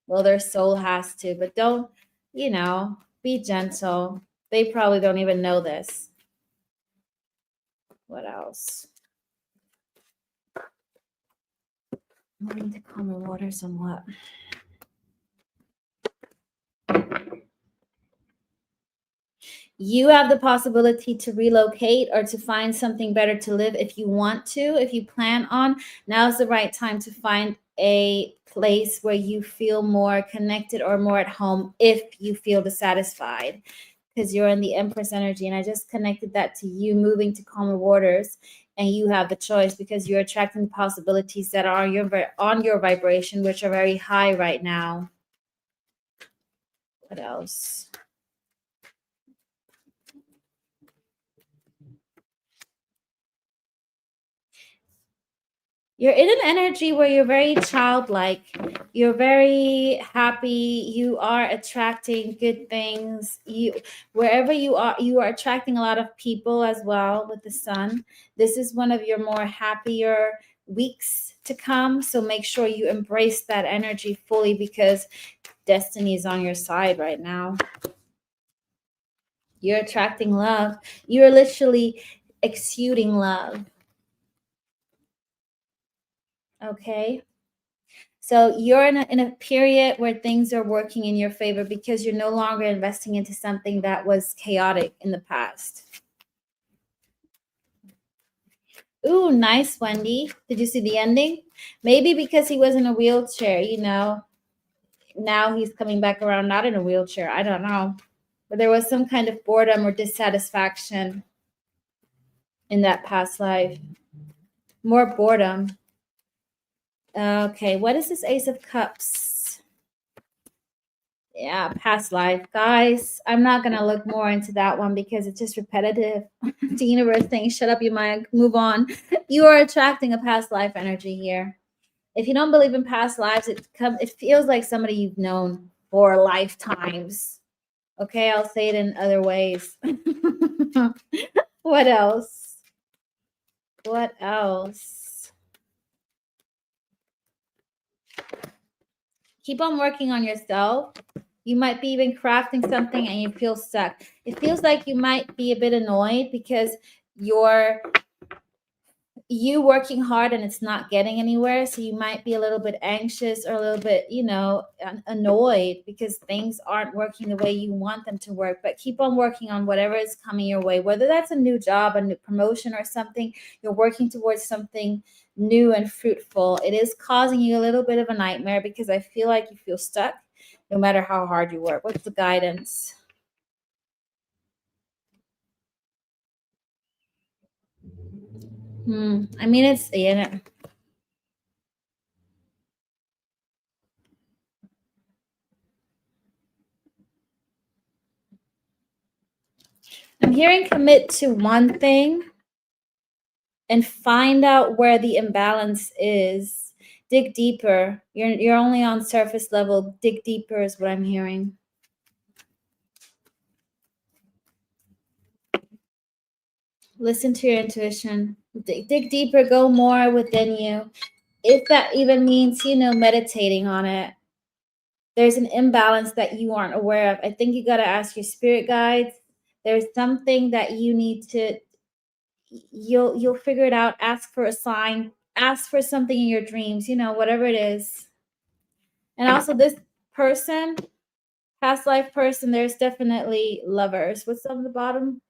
Well, their soul has to, but don't, be gentle. They probably don't even know this. What else? I need to calm the water somewhat. You have the possibility to relocate or to find something better to live if you want to, if you plan on. Now's the right time to find a place where you feel more connected or more at home if you feel dissatisfied, because you're in the Empress energy. And I just connected that to you moving to calmer waters, and you have the choice because you're attracting possibilities that are on your vibration, which are very high right now. What else? You're in an energy where you're very childlike. You're very happy. You are attracting good things. Wherever you are attracting a lot of people as well with the sun. This is one of your more happier weeks to come. So make sure you embrace that energy fully because destiny is on your side right now. You're attracting love. You're literally exuding love. Okay. So you're in a period where things are working in your favor because you're no longer investing into something that was chaotic in the past. Ooh, nice, Wendy. Did you see the ending? Maybe because he was in a wheelchair, now he's coming back around not in a wheelchair. I don't know. But there was some kind of boredom or dissatisfaction in that past life. More boredom. Okay, what is this Ace of Cups? Yeah, past life. Guys, I'm not going to look more into that one because it's just repetitive. The universe saying, shut up, you might move on. You are attracting a past life energy here. If you don't believe in past lives, it feels like somebody you've known for lifetimes. Okay, I'll say it in other ways. What else? What else? Keep on working on yourself. You might be even crafting something and you feel stuck. It feels like you might be a bit annoyed because you working hard and it's not getting anywhere. So you might be a little bit anxious or a little bit, annoyed because things aren't working the way you want them to work. But keep on working on whatever is coming your way, whether that's a new job, a new promotion, or something. You're working towards something new and fruitful. It is causing you a little bit of a nightmare because I feel like you feel stuck no matter how hard you work. What's the guidance? I mean, it's, I'm hearing commit to one thing and find out where the imbalance is. Dig deeper. You're only on surface level. Dig deeper is what I'm hearing. Listen to your intuition. Dig deeper, go more within you. If that even means, meditating on it. There's an imbalance that you aren't aware of. I think you got to ask your spirit guides. There's something that you need to, you'll figure it out. Ask for a sign, ask for something in your dreams, whatever it is. And also this person, past life person, there's definitely lovers. What's on the bottom?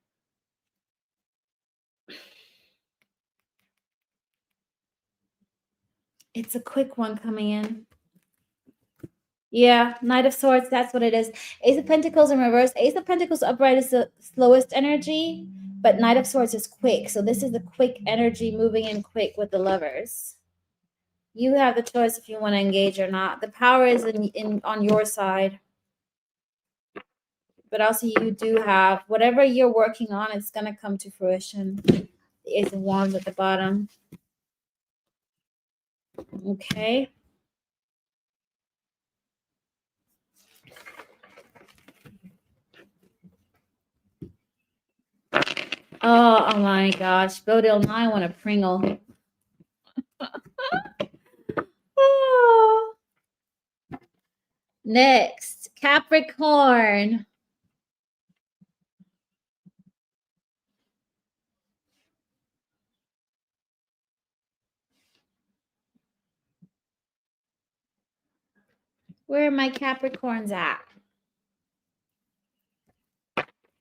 It's a quick one coming in. Yeah, Knight of Swords, that's what it is. Ace of Pentacles in reverse. Ace of Pentacles upright is the slowest energy, but Knight of Swords is quick. So this is the quick energy moving in quick with the lovers. You have the choice if you want to engage or not. The power is in on your side. But also you do have whatever you're working on, it's going to come to fruition. The Ace of Wands at the bottom. Okay. Oh my gosh. Bodil, now I want a Pringle. Oh. Next, Capricorn. Where are my Capricorns at?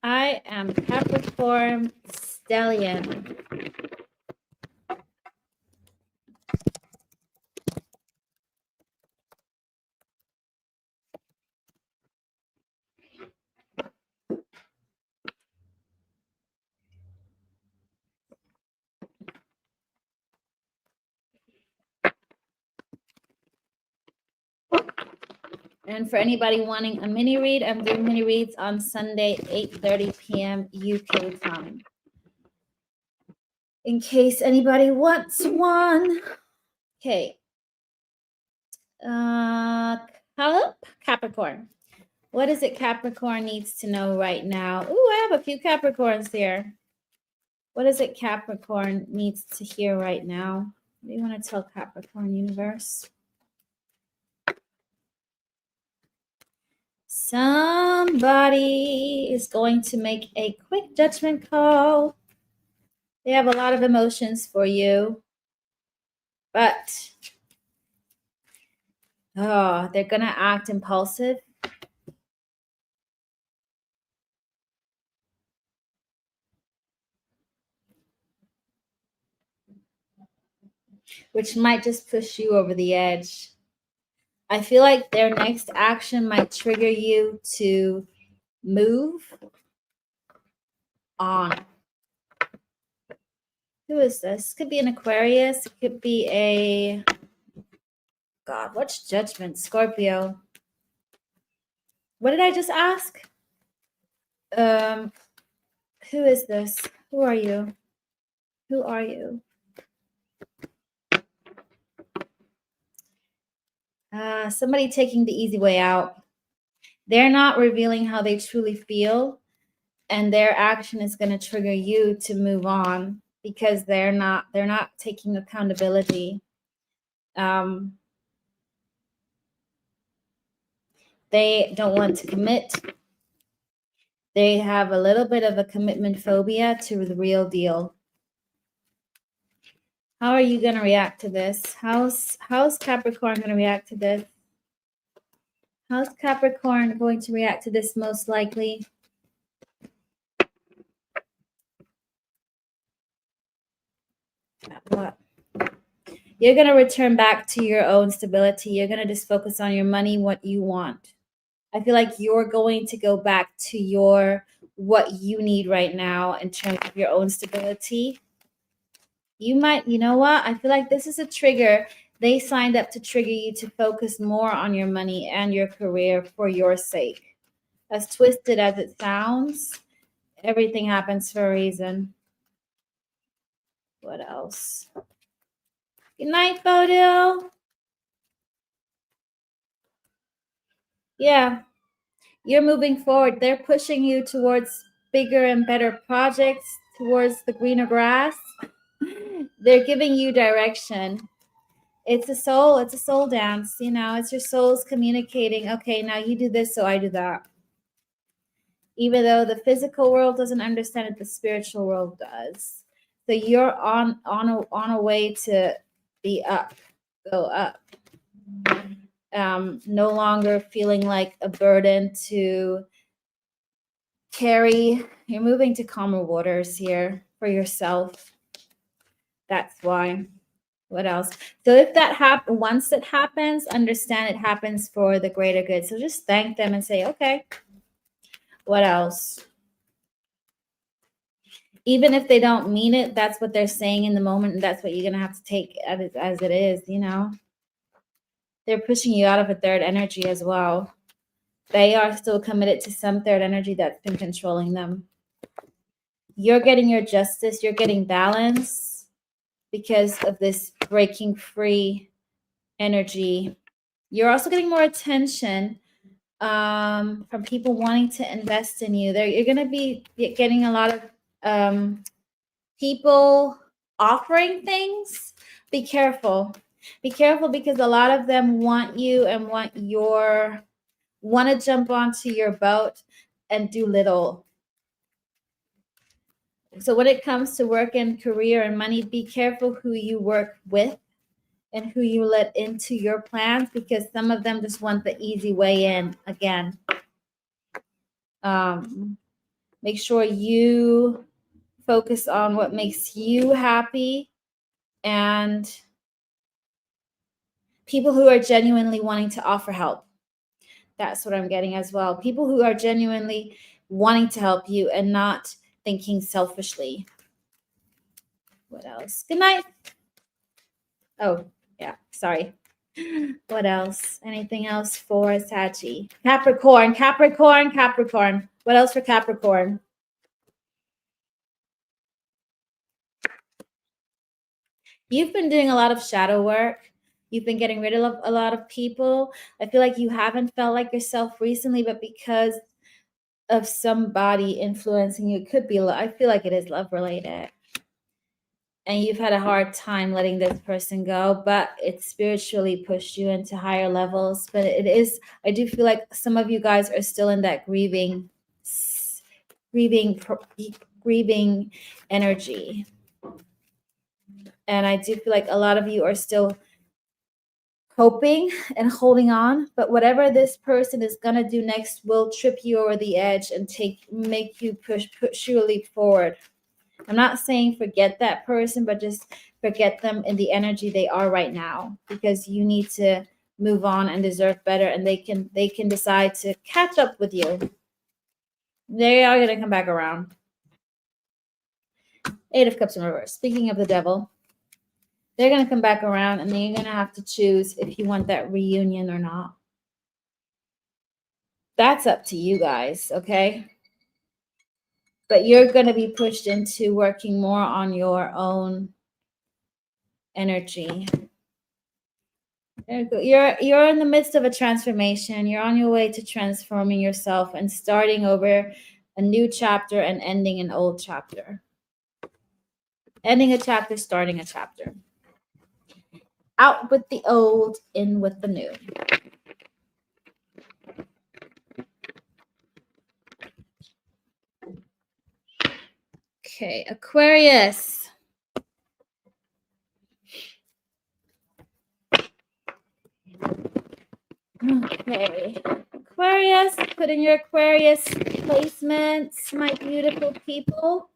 I am Capricorn Stellium. And for anybody wanting a mini read, I'm doing mini reads on Sunday, 8:30 p.m. UK time. In case anybody wants one. Okay. Capricorn. What is it Capricorn needs to know right now? Ooh, I have a few Capricorns here. What is it Capricorn needs to hear right now? What do you want to tell Capricorn universe? Somebody is going to make a quick judgment call. They have a lot of emotions for you, but they're going to act impulsive. Which might just push you over the edge. I feel like their next action might trigger you to move on. Who is this? Could be an Aquarius. It could be a... God, what's judgment? Scorpio. What did I just ask? Who is this? Who are you? Who are you? Somebody taking the easy way out. They're not revealing how they truly feel, and their action is going to trigger you to move on because they're not taking accountability. They don't want to commit. They have a little bit of a commitment phobia to the real deal. How are you going to react to this? How's Capricorn going to react to this? How's Capricorn going to react to this most likely? What? You're going to return back to your own stability. You're going to just focus on your money, what you want. I feel like you're going to go back to what you need right now in terms of your own stability. You might, you know what? I feel like this is a trigger. They signed up to trigger you to focus more on your money and your career for your sake. As twisted as it sounds, everything happens for a reason. What else? Good night, Bodil. Yeah, you're moving forward. They're pushing you towards bigger and better projects, towards the greener grass. They're giving you direction. It's a soul dance, you know, it's your souls communicating, okay, now you do this, so I do that. Even though the physical world doesn't understand it, the spiritual world does. So you're on a way to be up, go up. No longer feeling like a burden to carry. You're moving to calmer waters here for yourself. That's why. What else? So if that once it happens, understand it happens for the greater good. So just thank them and say, okay, what else? Even if they don't mean it, that's what they're saying in the moment, and that's what you're gonna have to take as it is, you know. They're pushing you out of a third energy as well. They are still committed to some third energy that's been controlling them. You're getting your justice, you're getting balance because of this breaking free energy. You're also getting more attention from people wanting to invest in you. You're going to be getting a lot of people offering things. Be careful. Be careful because a lot of them want you and want to jump onto your boat and do little. So when it comes to work and career and money, be careful who you work with and who you let into your plans, because some of them just want the easy way in again. Make sure you focus on what makes you happy and people who are genuinely wanting to offer help. That's what I'm getting as well. People who are genuinely wanting to help you and not thinking selfishly. What else? Good night. Oh, yeah, sorry. What else? Anything else for Sachi? Capricorn. What else for Capricorn? You've been doing a lot of shadow work. You've been getting rid of a lot of people. I feel like you haven't felt like yourself recently, but because of somebody influencing you, it could be, I feel like it is love related. And you've had a hard time letting this person go, but it spiritually pushed you into higher levels. But I do feel like some of you guys are still in that grieving energy. And I do feel like a lot of you are still hoping and holding on, but whatever this person is gonna do next will trip you over the edge and make you push you a leap forward. I'm not saying forget that person, but just forget them in the energy they are right now, because you need to move on and deserve better, and they can decide to catch up with you. They are gonna come back around. 8 of Cups in reverse. Speaking of the devil, they're going to come back around, and then you're going to have to choose if you want that reunion or not. That's up to you guys, okay? But you're going to be pushed into working more on your own energy. You're in the midst of a transformation. You're on your way to transforming yourself and starting over a new chapter and ending an old chapter. Ending a chapter, starting a chapter. Out with the old, in with the new. Okay, Aquarius. Okay, Aquarius, put in your Aquarius placements, my beautiful people.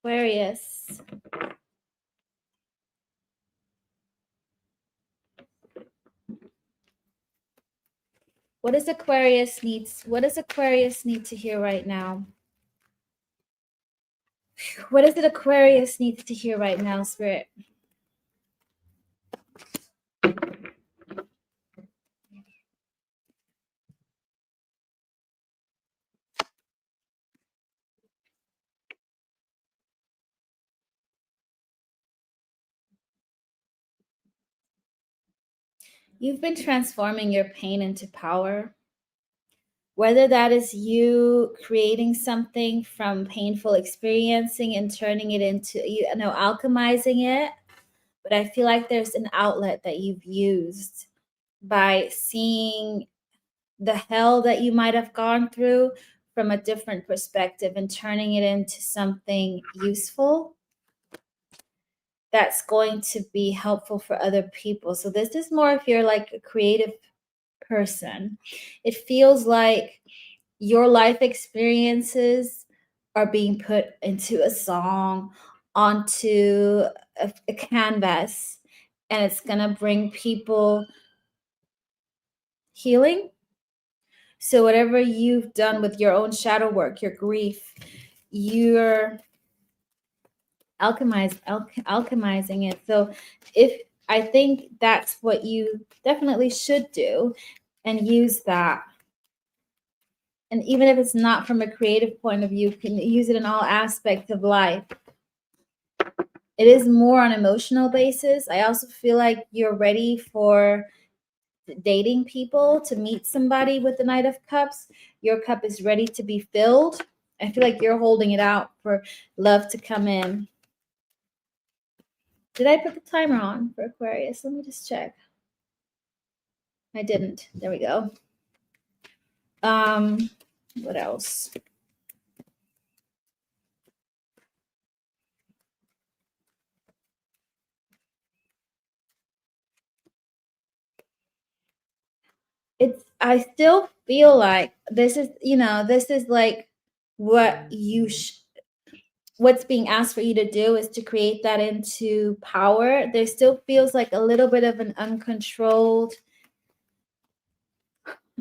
Aquarius. What does Aquarius need to hear right now? What is it Aquarius needs to hear right now, Spirit? You've been transforming your pain into power. Whether that is you creating something from painful experiencing and turning it into, alchemizing it. But I feel like there's an outlet that you've used by seeing the hell that you might have gone through from a different perspective and turning it into something useful that's going to be helpful for other people. So this is more if you're like a creative person. It feels like your life experiences are being put into a song, onto a canvas, and it's going to bring people healing. So whatever you've done with your own shadow work, your grief, you're alchemizing it. So if I think that's what you definitely should do, and use that. And even if it's not from a creative point of view, you can use it in all aspects of life. It is more on emotional basis. I also feel like you're ready for dating people, to meet somebody with the Knight of Cups. Your cup is ready to be filled. I feel like you're holding it out for love to come in. Did I put the timer on for Aquarius? Let me just check. I didn't. There we go. What else? I still feel like this is, this is like what what's being asked for you to do is to create that into power. There still feels like a little bit of an uncontrolled,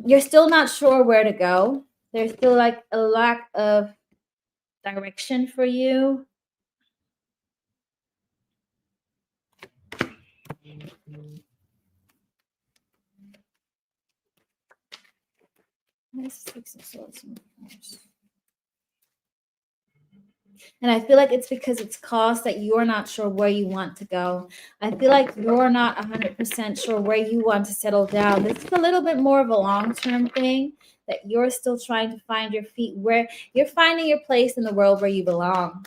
you're still not sure where to go. There's still like a lack of direction for you. And I feel like it's because it's caused that you're not sure where you want to go. I feel like you're not 100% sure where you want to settle down. This is a little bit more of a long-term thing, that you're still trying to find your feet, where you're finding your place in the world where you belong.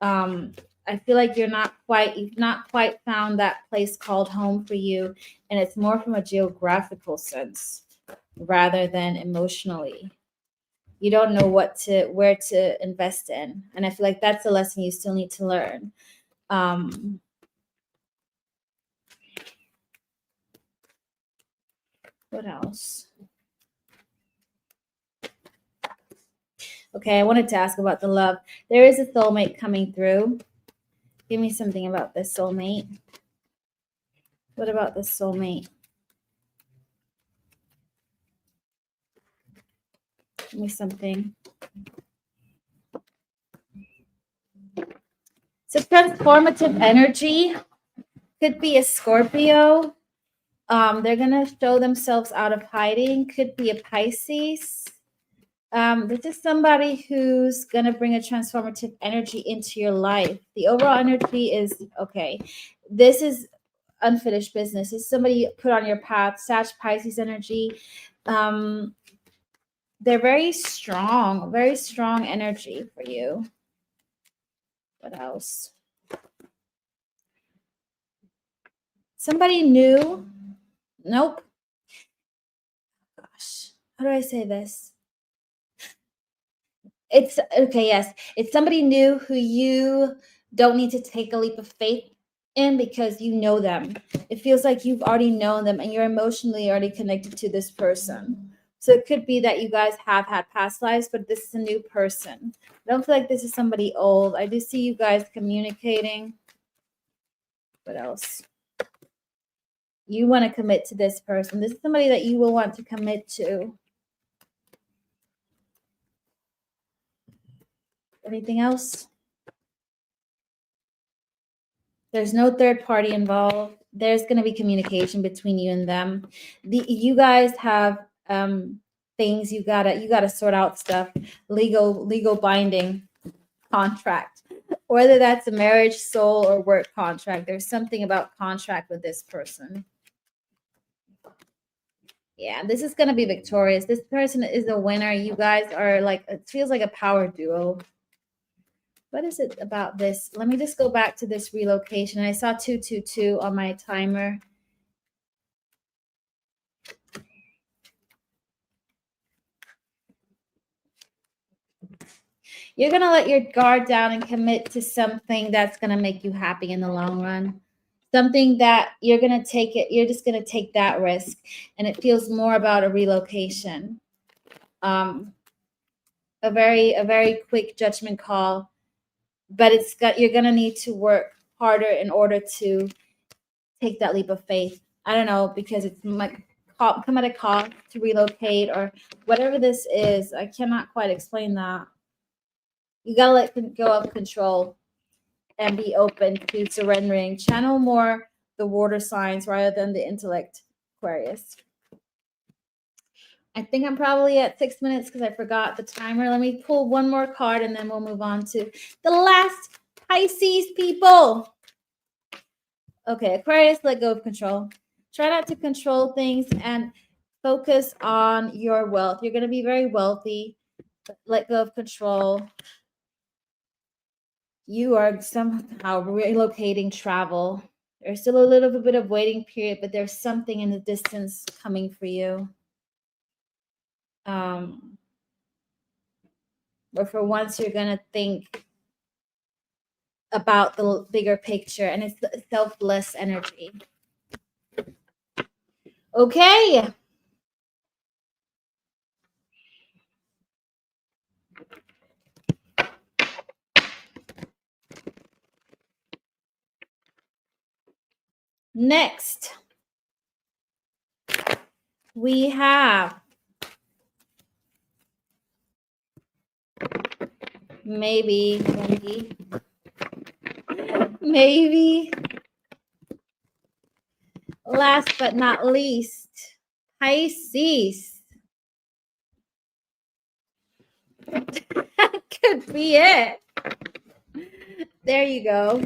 I feel like you've not quite found that place called home for you. And it's more from a geographical sense rather than emotionally. You don't know where to invest in, and I feel like that's a lesson you still need to learn. What else? Okay, I wanted to ask about the love. There is a soulmate coming through. Give me something about this soulmate. What about this soulmate? Give me something. So transformative energy could be a Scorpio. They're gonna show themselves out of hiding. Could be a Pisces. This is somebody who's gonna bring a transformative energy into your life. The overall energy is okay. This is unfinished business. This is somebody put on your path. Sag Pisces energy. They're very strong energy for you. What else? Somebody new. Nope. Gosh, how do I say this? It's okay. Yes, it's somebody new who you don't need to take a leap of faith in, because you know them. It feels like you've already known them and you're emotionally already connected to this person. So it could be that you guys have had past lives, but this is a new person. I don't feel like this is somebody old. I do see you guys communicating. What else? You want to commit to this person. This is somebody that you will want to commit to. Anything else? There's no third party involved. There's going to be communication between you and them. You guys have things you gotta sort out, stuff, legal binding contract, whether that's a marriage, soul, or work contract. There's something about contract with this person. Yeah, this is going to be victorious. This person is a winner. You guys are like, it feels like a power duo. What is it about this? Let me just go back to this relocation. I saw 222 on my timer. You're going to let your guard down and commit to something that's going to make you happy in the long run. Something that you're going to take it, you're just going to take that risk. And it feels more about a relocation. A very quick judgment call, but you're going to need to work harder in order to take that leap of faith. I don't know, because it's might come at a cost to relocate or whatever this is. I cannot quite explain that. You gotta let go of control and be open to surrendering. Channel more the water signs rather than the intellect, Aquarius. I think I'm probably at 6 minutes because I forgot the timer. Let me pull one more card and then we'll move on to the last Pisces people. Okay, Aquarius, let go of control. Try not to control things and focus on your wealth. You're going to be very wealthy. Let go of control. You are somehow relocating travel. There's still a little bit of waiting period, but there's something in the distance coming for you. But for once, you're going to think about the bigger picture, and it's the selfless energy. Okay. Next, we have maybe last but not least, Pisces. That could be it. There you go.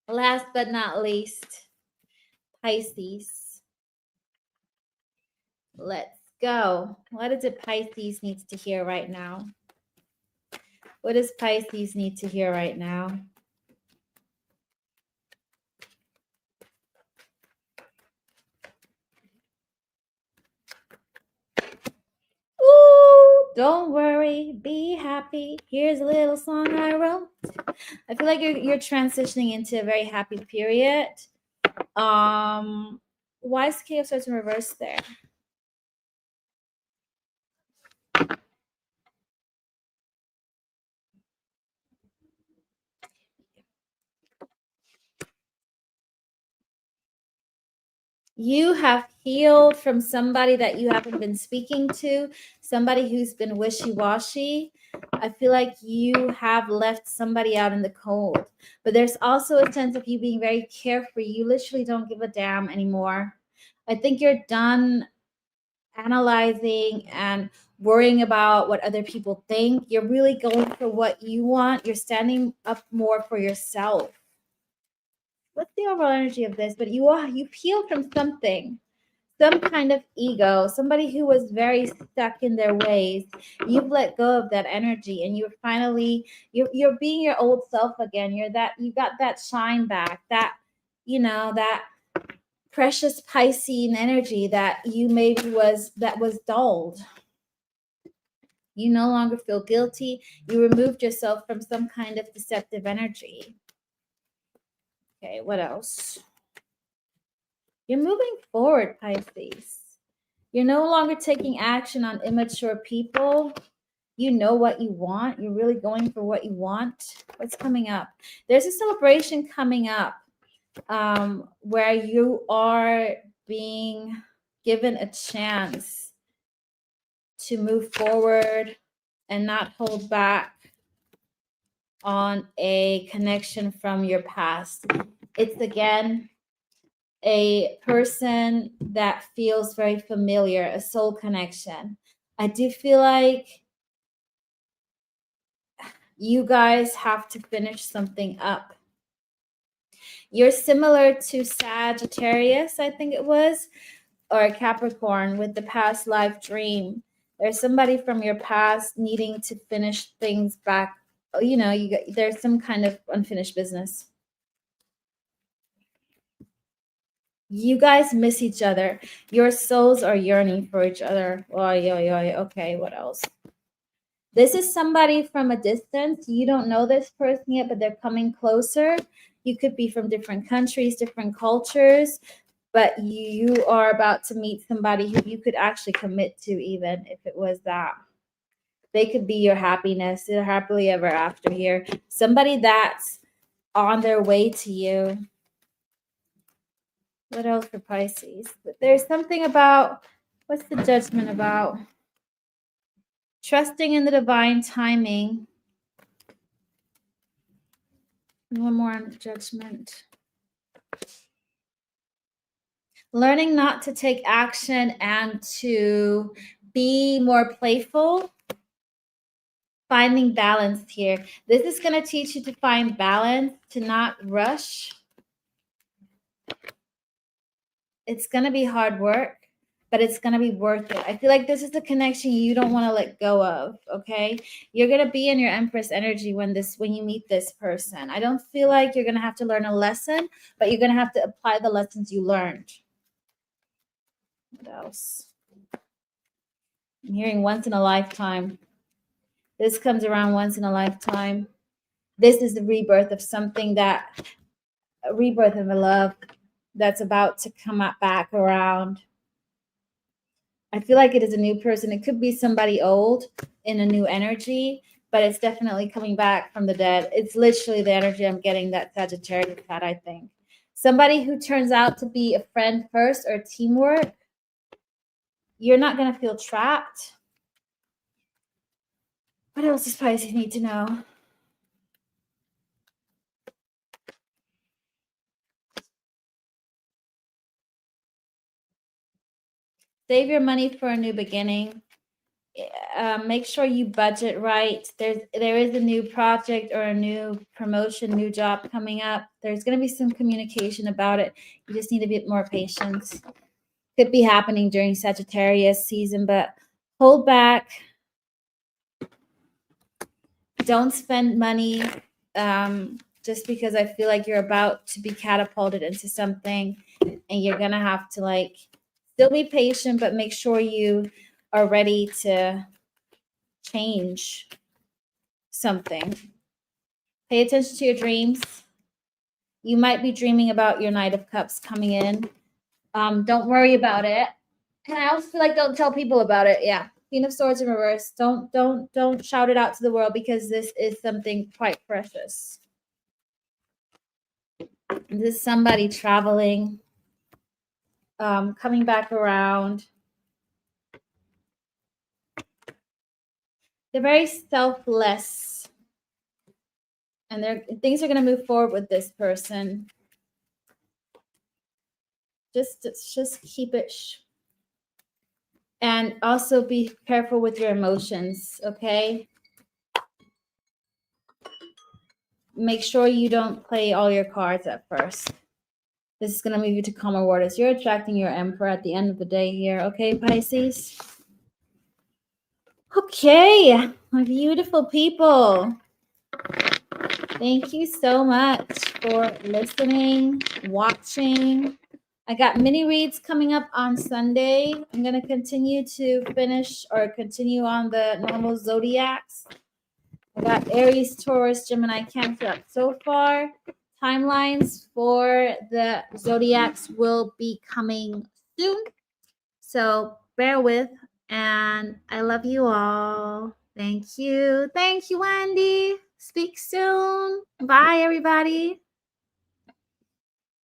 Last but not least, Pisces. Let's go. What is it Pisces needs to hear right now? What does Pisces need to hear right now? Ooh, don't worry, be happy. Here's a little song I wrote. I feel like you're transitioning into a very happy period. Why is King of Swords in reverse there? You have healed from somebody that you haven't been speaking to, somebody who's been wishy-washy. I feel like you have left somebody out in the cold, but there's also a sense of you being very carefree. You literally don't give a damn anymore. I think you're done analyzing and worrying about what other people think. You're really going for what you want. You're standing up more for yourself. What's the overall energy of this? But you've healed from something, some kind of ego, somebody who was very stuck in their ways. You've let go of that energy, and you're finally you're being your old self again. You got that shine back, that that precious Piscean energy that you maybe was dulled. You no longer feel guilty. You removed yourself from some kind of deceptive energy. Okay, what else? You're moving forward, Pisces. You're no longer taking action on immature people. You know what you want. You're really going for what you want. What's coming up? There's a celebration coming up where you are being given a chance to move forward and not hold back on a connection from your past. It's again a person that feels very familiar, a soul connection. I do feel like You guys have to finish something up. You're similar to Sagittarius, I think it was, or Capricorn with the past life dream. There's somebody from your past needing to finish things back. You know, there's some kind of unfinished business. You guys miss each other. Your souls are yearning for each other. Okay, what else? This is somebody from a distance. You don't know this person yet, but they're coming closer. You could be from different countries, different cultures, but you are about to meet somebody who you could actually commit to, even if it was that. They could be your happiness, they're happily ever after here. Somebody that's on their way to you. What else for Pisces? But there's something about, what's the Judgment about? Trusting in the divine timing. And one more on the Judgment. Learning not to take action and to be more playful. Finding balance here. This is going to teach you to find balance, to not rush. It's going to be hard work, but it's going to be worth it. I feel like this is the connection you don't want to let go of, okay? You're going to be in your Empress energy when you meet this person. I don't feel like you're going to have to learn a lesson, but you're going to have to apply the lessons you learned. What else? I'm hearing once in a lifetime. This comes around once in a lifetime. This is the rebirth of something a rebirth of a love that's about to come back around. I feel like it is a new person. It could be somebody old in a new energy, but it's definitely coming back from the dead. It's literally the energy I'm getting that Sagittarius had, I think. Somebody who turns out to be a friend first or teamwork. You're not going to feel trapped. What else does Pisces need to know? Save your money for a new beginning. Make sure you budget right. There is a new project or a new promotion, new job coming up. There's going to be some communication about it. You just need a bit more patience. Could be happening during Sagittarius season, but hold back. Don't spend money just because I feel like you're about to be catapulted into something, and you're going to have to still be patient, but make sure you are ready to change something. Pay attention to your dreams. You might be dreaming about your Knight of Cups coming in. Don't worry about it. And I also feel like don't tell people about it. Yeah. Queen of Swords in reverse. Don't shout it out to the world, because this is something quite precious. This is somebody traveling, coming back around. They're very selfless, and things are going to move forward with this person. Just keep it and also be careful with your emotions, okay? Make sure you don't play all your cards at first. This is going to move you to calmer waters. You're attracting your Emperor at the end of the day here, okay, Pisces? Okay, my beautiful people. Thank you so much for listening, watching. I got mini reads coming up on Sunday. I'm going to continue on the normal zodiacs. I got Aries, Taurus, Gemini, Cancer up so far. Timelines for the zodiacs will be coming soon. So bear with, and I love you all. Thank you. Thank you, Wendy. Speak soon. Bye, everybody.